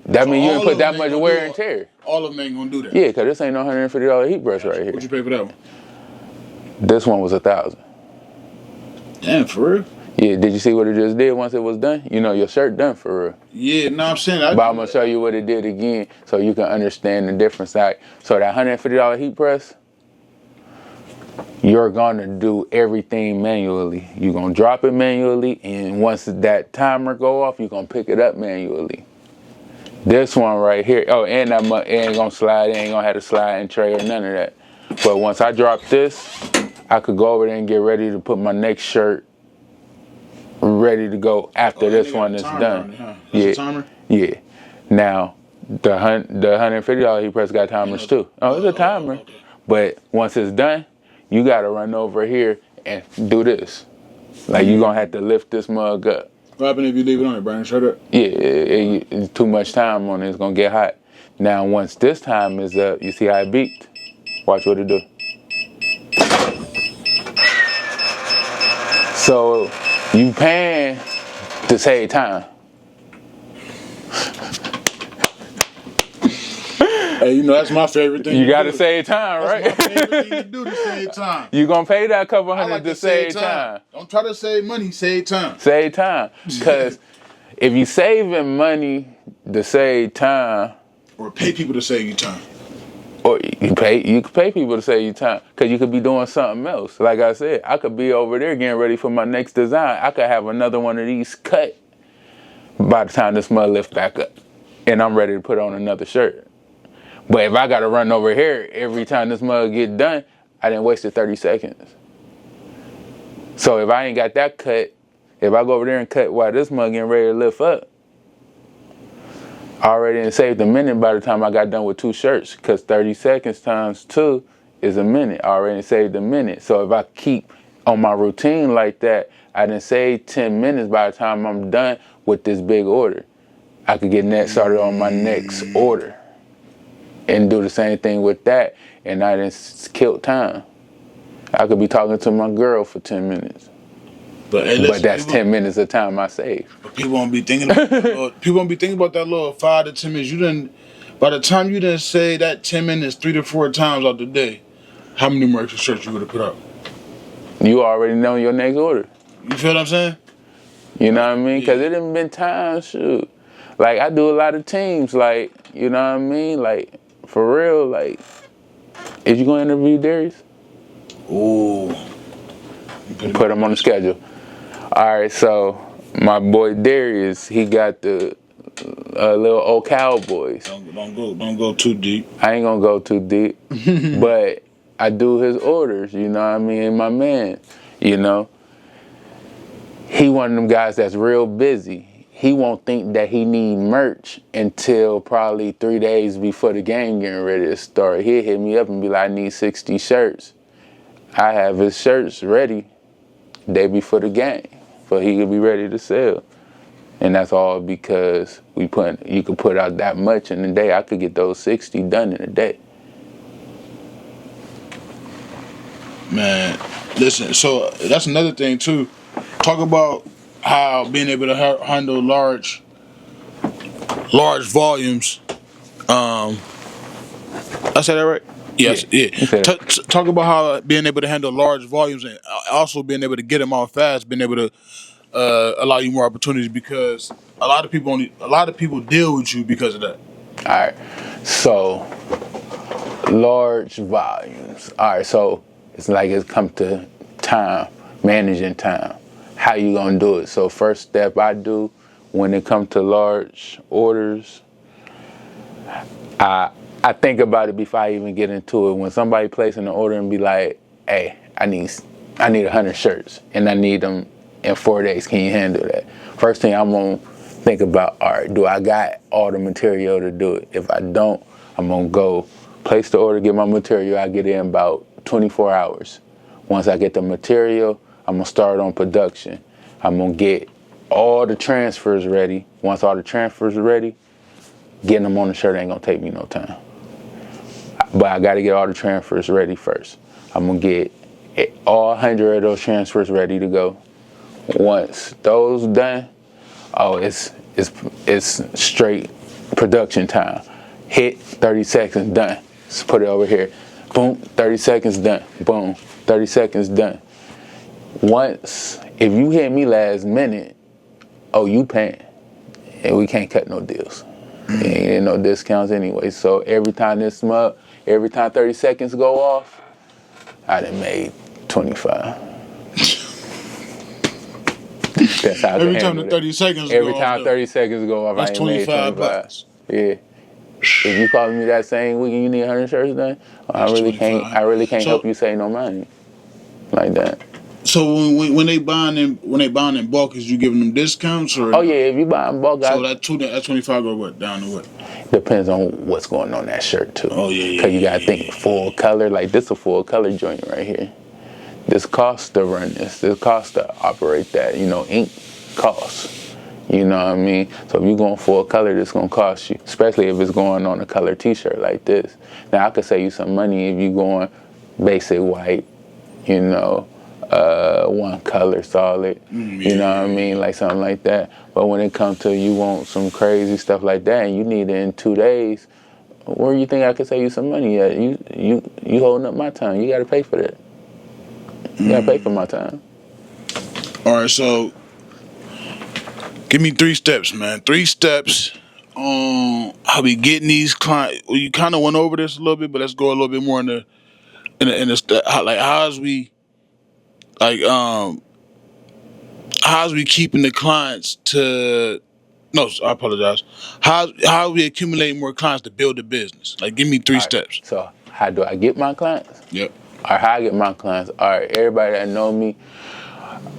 S2: that means you didn't put that much wear and tear.
S1: All of them ain't gonna do that.
S2: Yeah, because this ain't no $150 heat press right here.
S1: What'd you pay for that one?
S2: This one was $1,000.
S1: Damn, for real?
S2: Yeah, did you see what it just did once it was done? You know, your shirt done for real.
S1: Yeah, no, I'm saying.
S2: But I'm going to show you what it did again so you can understand the difference. Like, so that $150 heat press, you're going to do everything manually. You're going to drop it manually, and once that timer go off, you're going to pick it up manually. This one right here, oh, and that it ain't going to slide. It ain't going to have to slide and tray or none of that. But once I drop this, I could go over there and get ready to put my next shirt ready to go after this one is done.
S1: Yeah. Timer?
S2: Yeah. Now, the $150 heat press got timers too. Oh, it's a timer. Okay. But once it's done, you got to run over here and do this. Like, you're going to have to lift this mug up.
S1: What happens if you leave it on it, burn shirt up?
S2: Yeah, it's too much time on it. It's going to get hot. Now, once this time is up, you see how it beeped? Watch what it do. So, you paying to save time.
S1: Hey, you know, that's my favorite thing.
S2: You got to save time, right?
S1: That's my favorite thing to do, to save time.
S2: You going to pay that couple $100
S1: like
S2: to save time.
S1: Don't try to save money, save time.
S2: Save time. Because if you saving money to save time.
S1: Or pay people to save you time.
S2: Or you can pay people to save you time, because you could be doing something else. Like I said, I could be over there getting ready for my next design. I could have another one of these cut by the time this mug lift back up, and I'm ready to put on another shirt. But if I got to run over here every time this mug get done, I done wasted 30 seconds. So if I ain't got that cut, if I go over there and cut while this mug getting ready to lift up, I already saved a minute by the time I got done with 2 shirts, because 30 seconds times 2 is a minute. I already saved a minute. So if I keep on my routine like that, I done saved 10 minutes by the time I'm done with this big order. I could get net started on my next order and do the same thing with that, and I didn't kill time. I could be talking to my girl for 10 minutes.
S1: But, hey, listen,
S2: that's 10 minutes of time I save.
S1: But people won't be thinking about that little 5 to 10 minutes. By the time you didn't say that 10 minutes 3 to 4 times out the day, how many more extra shirts you would have put out?
S2: You already know your next order.
S1: You feel what I'm saying?
S2: You know what I mean? Because it done been times, shoot. Like, I do a lot of teams, like, you know what I mean? Like, for real, like, is you going to interview Darius?
S1: Ooh.
S2: Put him on the schedule. All right, so my boy Darius, he got the little old Cowboys.
S1: Don't go too deep.
S2: I ain't gonna go too deep, but I do his orders. You know what I mean? And my man, you know, he one of them guys that's real busy. He won't think that he need merch until probably 3 days before the game getting ready to start. He'll hit me up and be like, I need 60 shirts. I have his shirts ready day before the game, so he could be ready to sell. And that's all because you could put out that much in a day. I could get those 60 done in a day.
S1: Man, listen, so that's another thing too. Talk about how being able to handle large volumes. I said that right? Yes, yeah. Talk about how being able to handle large volumes and also being able to get them out fast, being able to allow you more opportunities, because a lot of people deal with you because of that.
S2: All right, so large volumes. All right, so it's like it's come to time, managing time. How you gonna do it? So first step I do when it comes to large orders, I think about it before I even get into it. When somebody placing an order and be like, hey, I need 100 shirts and I need them in 4 days. Can you handle that? First thing I'm gonna think about, all right, do I got all the material to do it? If I don't, I'm gonna go place the order, get my material. I get in about 24 hours. Once I get the material, I'm gonna start on production. I'm gonna get all the transfers ready. Once all the transfers are ready, getting them on the shirt ain't gonna take me no time. But I gotta get all the transfers ready first. I'm gonna get all 100 of those transfers ready to go. Once those done, it's straight production time. Hit, 30 seconds, done. Just put it over here. Boom, 30 seconds, done. Boom, 30 seconds, done. Once, if you hit me last minute, you paying. And we can't cut no deals. Ain't no discounts anyway. So every time 30 seconds go off, I done made 25. That's how
S1: every time the 30 seconds go off.
S2: Every time 30 seconds go off,
S1: that's
S2: I ain't made 25.
S1: $25.
S2: Yeah. If you calling me that same week and you need 100 shirts done, I really can't help you save no money like that.
S1: So when they buying in bulk, is you giving them discounts or?
S2: Oh yeah, if you buy in bulk,
S1: so that 25 go what down to what?
S2: Depends on what's going on that shirt too.
S1: Oh yeah.
S2: Because you gotta think full color. Like this a full color joint right here. This costs to run this. This costs to operate that. You know, ink costs. You know what I mean? So if you're going full color, this gonna cost you. Especially if it's going on a color T-shirt like this. Now I could save you some money if you going basic white. You know. One color solid, you know what I mean, like something like that. But when it comes to you want some crazy stuff like that and you need it in 2 days, where you think I could save you some money at? You holding up my time. You got to pay for that. You got to pay for my time.
S1: All right, so give me 3 steps, man. 3 steps on how we getting these clients. Well, you kind of went over this a little bit, but let's go a little bit more in the like how's we keeping the clients to? No, I apologize. How are we accumulating more clients to build a business? Like, give me 3 steps.
S2: So, how do I get my clients?
S1: Yep.
S2: Or how I get my clients? All right, everybody that know me,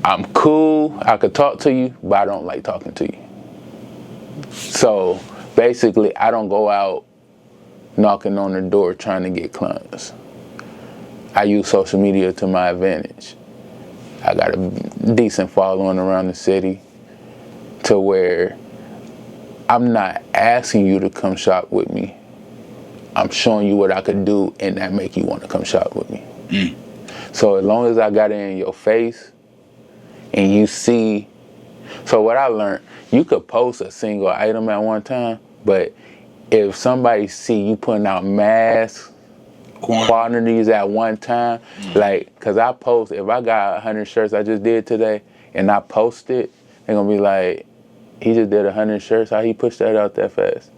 S2: I'm cool. I could talk to you, but I don't like talking to you. So, basically, I don't go out knocking on the door trying to get clients. I use social media to my advantage. I got a decent following around the city to where I'm not asking you to come shop with me. I'm showing you what I could do, and that make you want to come shop with me. So as long as I got it in your face, and you see, so what I learned, you could post a single item at one time, but if somebody see you putting out mass quantities at one time, like, cause I post, if I got 100 shirts I just did today, and I post it, they're gonna be like, he just did 100 shirts, how he pushed that out that fast?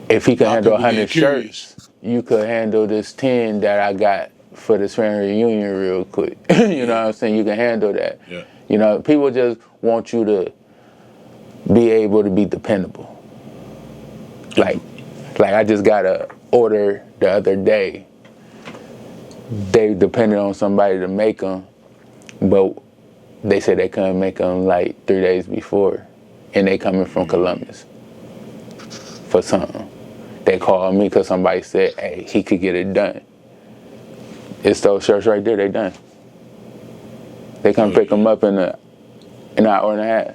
S2: If he could handle 100 shirts, you could handle this 10 that I got for this family reunion real quick. You know what I'm saying? You can handle that.
S1: Yeah.
S2: You know, people just want you to be able to be dependable. Like I just got a order the other day. They depended on somebody to make them, but they said they couldn't make them like 3 days before, and they coming from Columbus for something. They called me because somebody said, hey, he could get it done. It's those shirts right there, they done. They come pick them up in an hour and a half.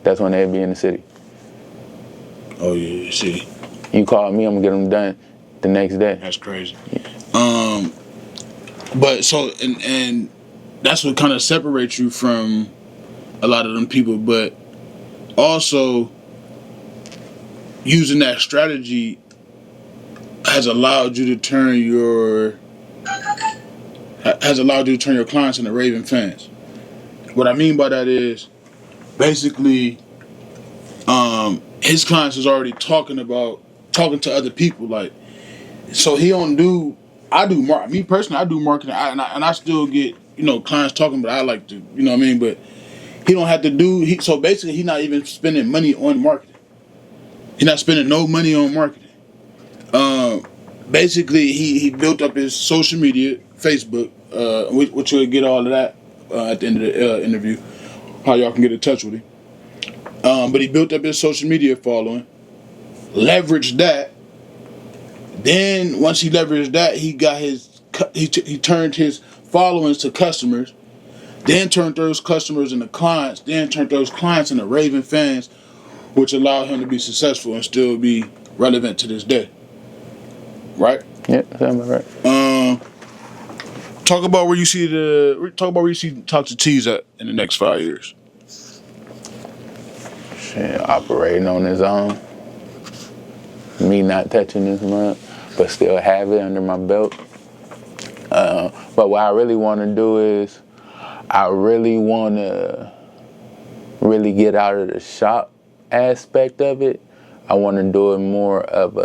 S2: That's when they'll be in the city.
S1: Oh yeah, see.
S2: You call me, I'm gonna get them done the next day.
S1: That's crazy. Yeah. But so, and that's what kind of separates you from a lot of them people, but also using that strategy has allowed you to turn your clients into raving fans. What I mean by that is basically his clients is already talking to other people, like, so he don't do, me personally, I do marketing, and I still get, clients talking, but I like to, you know what I mean, but he don't have to do, so basically he's not even spending money on marketing. He's not spending no money on marketing. Basically he built up his social media, Facebook, which you'll get all of that at the end of the interview, how y'all can get in touch with him. But he built up his social media following, leveraged that. Then once he leveraged that, he turned his followings to customers, then turned those customers into clients, then turned those clients into raving fans, which allowed him to be successful and still be relevant to this day. Right?
S2: Yeah, that's right.
S1: Talk about where you see Toxic Teas at in the next 5 years.
S2: Shit, operating on his own. Me not touching this month, but still have it under my belt. But what I really want to do is, I really want to really get out of the shop aspect of it. I want to do it more of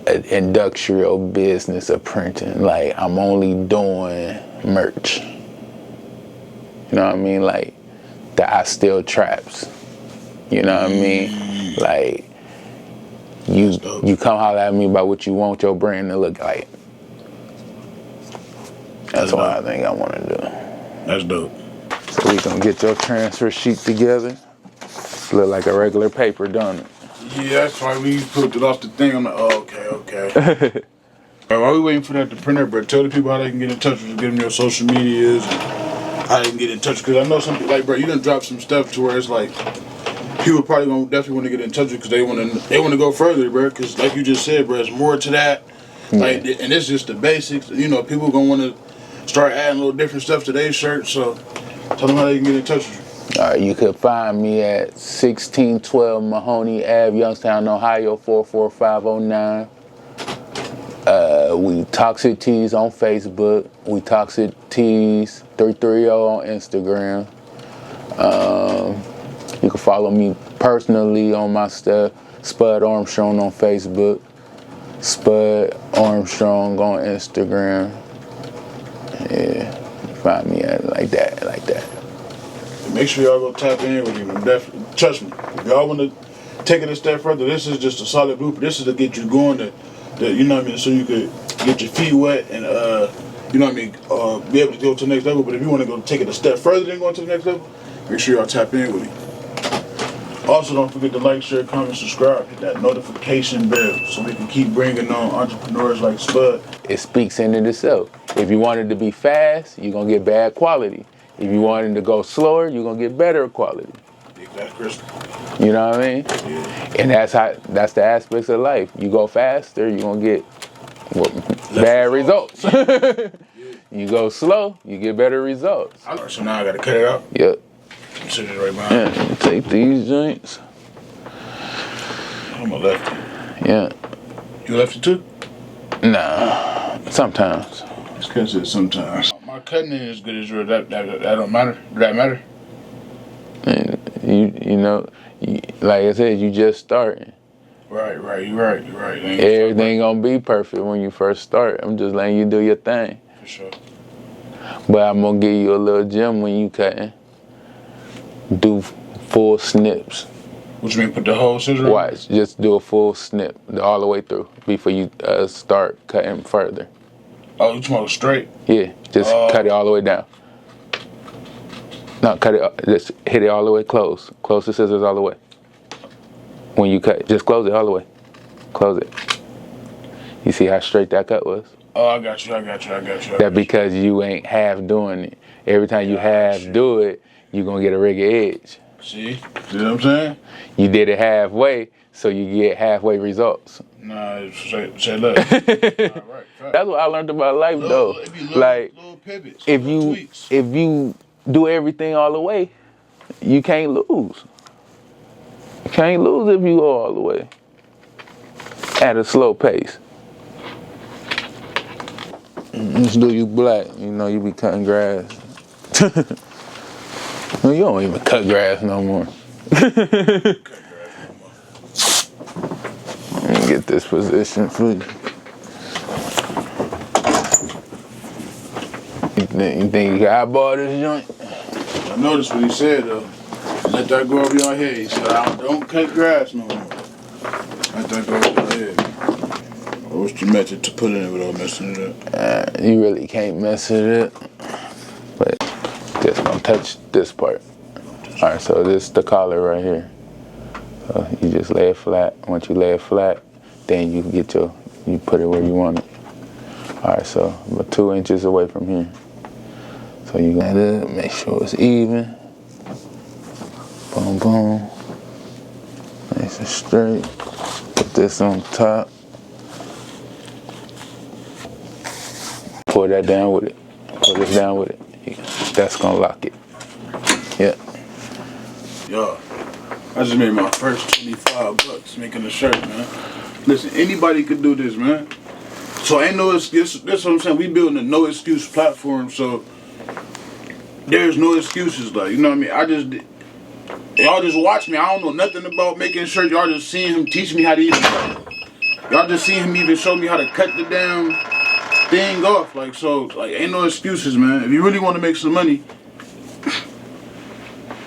S2: an industrial business of printing. Like, I'm only doing merch. You know what I mean? Like, the I Still Traps. You know what I mean? Like, you come holler at me about what you want your brand to look like. That's what I think I want to do.
S1: That's dope.
S2: So we gonna get your transfer sheet together. Look like a regular paper, don't it?
S1: Yeah, that's why we put it off the thing. I'm like, oh, okay. Right, while we waiting for that to print out, bro, tell the people how they can get in touch with you, give them your social medias, and how they can get in touch. Because I know some people, like, bro, you done dropped some stuff to where it's like, people probably gonna definitely want to get in touch with you because they want to go further, bro. Because like you just said, bro, there's more to that. Yeah. Like, and it's just the basics. You know, people gonna want to start adding a little different stuff to their shirts. So tell them how they can get in touch with you.
S2: All right, you can find me at 1612 Mahoney Ave, Youngstown, Ohio, 44509. We Toxic Teas on Facebook. We Toxic Teas 330 on Instagram. You can follow me personally on my stuff. Spud Armstrong on Facebook. Spud Armstrong on Instagram. Yeah, find me at like that.
S1: Make sure y'all go tap in with him. Definitely, trust me. If y'all want to take it a step further, this is just a solid blueprint. This is to get you going, you know what I mean, so you could get your feet wet and you know what I mean, be able to go to the next level. But if you want to go take it a step further than going to the next level, make sure y'all tap in with him. Also, don't forget to like, share, comment, subscribe, hit that notification bell so we can keep bringing on entrepreneurs like Spud.
S2: It speaks in it itself. If you want it to be fast, you're going to get bad quality. If you want it to go slower, you're going to get better quality.
S1: Big That's crystal.
S2: You know what I mean?
S1: Yeah.
S2: And that's the aspects of life. You go faster, you're gonna get bad results. You go slow, you get better results.
S1: So now I gotta cut it out?
S2: Yep.
S1: Sit it right behind.
S2: Yeah, take these joints.
S1: I'm a lefty.
S2: Yeah.
S1: You lefty too?
S2: Nah, sometimes.
S1: It's because it's sometimes. My cutting ain't as good as yours. That don't matter. Does that matter?
S2: And you know, like I said, you just starting.
S1: Right. You're right.
S2: Everything gonna be perfect when you first start. I'm just letting you do your thing.
S1: For sure.
S2: But I'm gonna give you a little gem when you cutting. Do full snips.
S1: What you mean, put the whole scissor on?
S2: Watch, just do a full snip all the way through before you start cutting further.
S1: Oh, you talking about straight?
S2: Yeah, just cut it all the way down. No, cut it, just hit it all the way close. Close the scissors all the way. When you cut, just close it all the way. Close it. You see how straight that cut was?
S1: Oh, I got you.
S2: That's because you ain't half doing it. Every time you half do it, you're going to get a rigger edge.
S1: See what I'm saying?
S2: You did it halfway, so you get halfway results.
S1: Nah, say less. Right.
S2: That's what I learned about life, though. Like,
S1: little pivots,
S2: if
S1: tweaks.
S2: you do everything all the way, you can't lose. You can't lose if you go all the way at a slow pace. Let's do you black. You know, you be cutting grass. No, you don't even cut grass no more. Let me get this position for you. You think you can eyeball this joint?
S1: I noticed what he said though. Let that go over your head. He said, don't cut grass no more. Let that go over your head. What's the method to put in it without messing it up?
S2: You really can't mess it up. But just don't touch this part. Alright, so this is the collar right here. So you just lay it flat. Once you lay it flat, then you put it where you want it. Alright, so about 2 inches away from here. So you gotta make sure it's even. Boom, boom. Nice and straight. Put this on top. Pull that down with it. Pull this down with it. That's gonna lock it. Yeah.
S1: Yo, I just made my first $25 making a shirt, man. Listen, anybody could do this, man. So ain't no excuse. That's what I'm saying. We building a no excuse platform, so there's no excuses. Like, you know what I mean? Y'all just watch me. I don't know nothing about making shirts. Y'all just seeing him teach me how to even cut it. Y'all just seeing him even show me how to cut the damn thing off. Like, so, like, ain't no excuses, man. If you really want to make some money,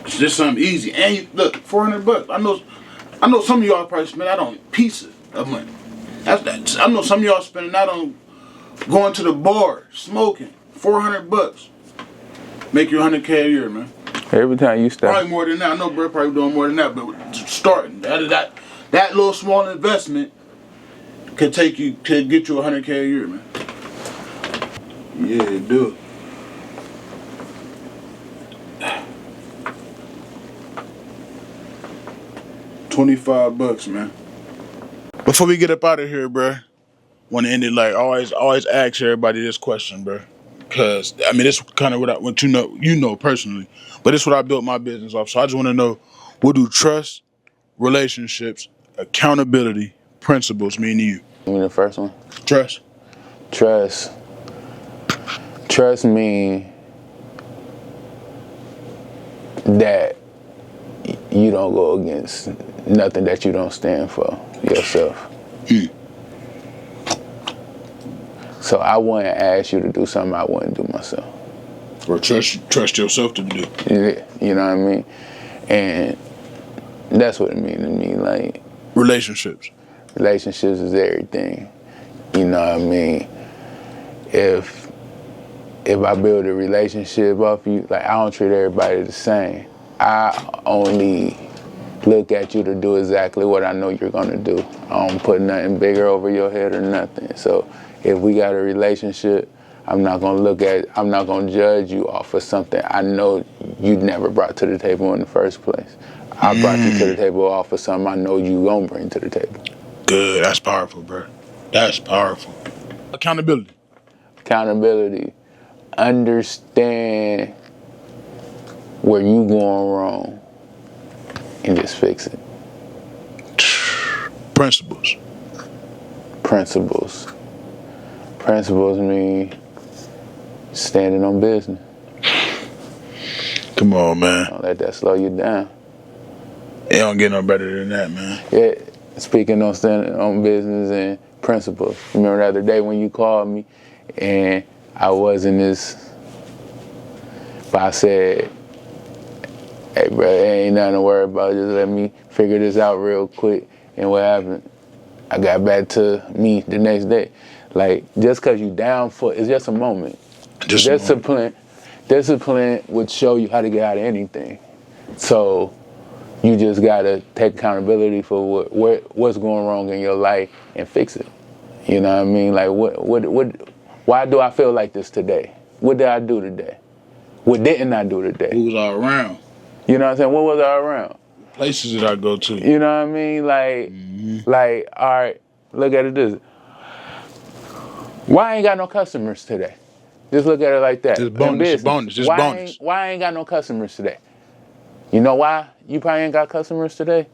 S1: it's just something easy. And you, look, $400. I know some of y'all probably spend that on pizza of money. I know some of y'all spending that on going to the bar, smoking. $400. Make you $100K a year, man.
S2: Every time you start.
S1: Probably more than that. I know bro probably doing more than that, but starting that little small investment could get you $100K a year, man. Yeah, do it. $25, man. Before we get up out of here, bro, want to end it like always ask everybody this question, bro. Cause I mean, this is kind of what you know personally, but it's what I built my business off. So I just want to know, what do trust, relationships, accountability, principles mean to you?
S2: You mean the first one?
S1: Trust.
S2: Trust means that you don't go against nothing that you don't stand for yourself. So I wouldn't ask you to do something I wouldn't do myself.
S1: Or trust yourself to do.
S2: Yeah, you know what I mean? And that's what it means to me. Like,
S1: relationships
S2: is everything. You know what I mean? If I build a relationship off you, like, I don't treat everybody the same. I only look at you to do exactly what I know you're gonna do. I don't put nothing bigger over your head or nothing. So if we got a relationship, I'm not gonna judge you off of something I know you never brought to the table in the first place. I brought you to the table off of something I know you gonna bring to the table.
S1: Good. That's powerful, bro. That's powerful. Accountability.
S2: Accountability. Understand where you going wrong and just fix it.
S1: Principles.
S2: Principles. Principles mean standing on business.
S1: Come on, man.
S2: Don't let that slow you down.
S1: It don't get no better than that, man.
S2: Yeah, speaking on standing on business and principles. Remember the other day when you called me and I wasn't but I said, hey, bro, ain't nothing to worry about. Just let me figure this out real quick. And what happened? I got back to me the next day. Like, just because you down for it's just a moment. Discipline would show you how to get out of anything. So you just gotta take accountability for what's going wrong in your life and fix it. You know what I mean? Like, why do I feel like this today? What did I do today? What didn't I do today?
S1: Who was all around?
S2: You know what I'm saying? What was I around?
S1: Places that I go to.
S2: You know what I mean? Like, all right, look at it this. Why I ain't got no customers today? Just look at it like that.
S1: Just bonus.
S2: Why I ain't got no customers today? You know why you probably ain't got customers today?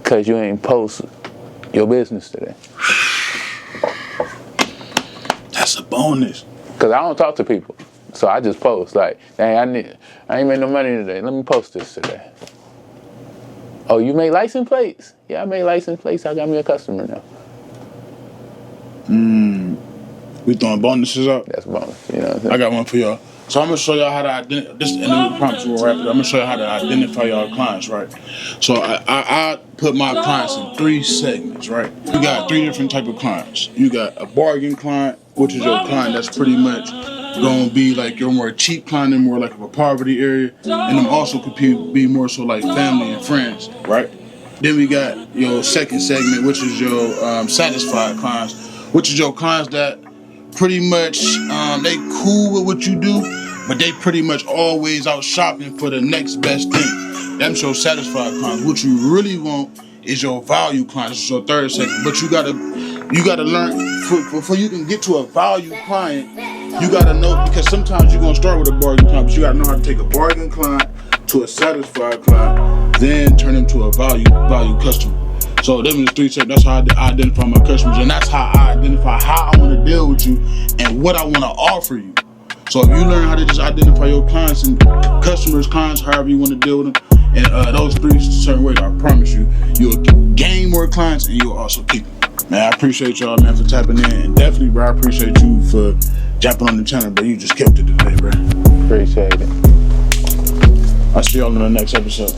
S2: Because you ain't post your business today.
S1: That's a bonus.
S2: Because I don't talk to people. So I just post like, dang, I ain't made no money today. Let me post this today. Oh, you make license plates? Yeah, I make license plates. I got me a customer now.
S1: We throwing bonuses up?
S2: That's a bonus. You know what I'm saying?
S1: I got one for y'all. So I'm gonna show y'all how to identify. This and then the prompts will wrap it up. I'm gonna show you how to identify y'all clients, right? So I put my clients in 3 segments, right? You got 3 different type of clients. You got a bargain client, which is your client that's pretty much gonna be like your more cheap client and more like of a poverty area, and them also could be more so like family and friends, right? Then we got your second segment, which is your satisfied clients, which is your clients that pretty much they cool with what you do, but they pretty much always out shopping for the next best thing. Them your satisfied clients. What you really want is your value clients. It's your third segment. But you gotta learn before you can get to a value client. You gotta know, because sometimes you're gonna start with a bargain client, but you gotta know how to take a bargain client to a satisfied client, then turn them to a value customer. So them is 3 steps. That's how I identify my customers, and that's how I identify how I want to deal with you and what I want to offer you. So if you learn how to just identify your clients and customers, clients, however you want to deal with them, and those 3 certain ways, I promise you, you'll gain more clients and you'll also keep them. Man, I appreciate y'all, man, for tapping in, and definitely, bro, I appreciate you for jumping on the channel, bro. You just killed it today, bro.
S2: Appreciate it.
S1: I'll see y'all in the next episode.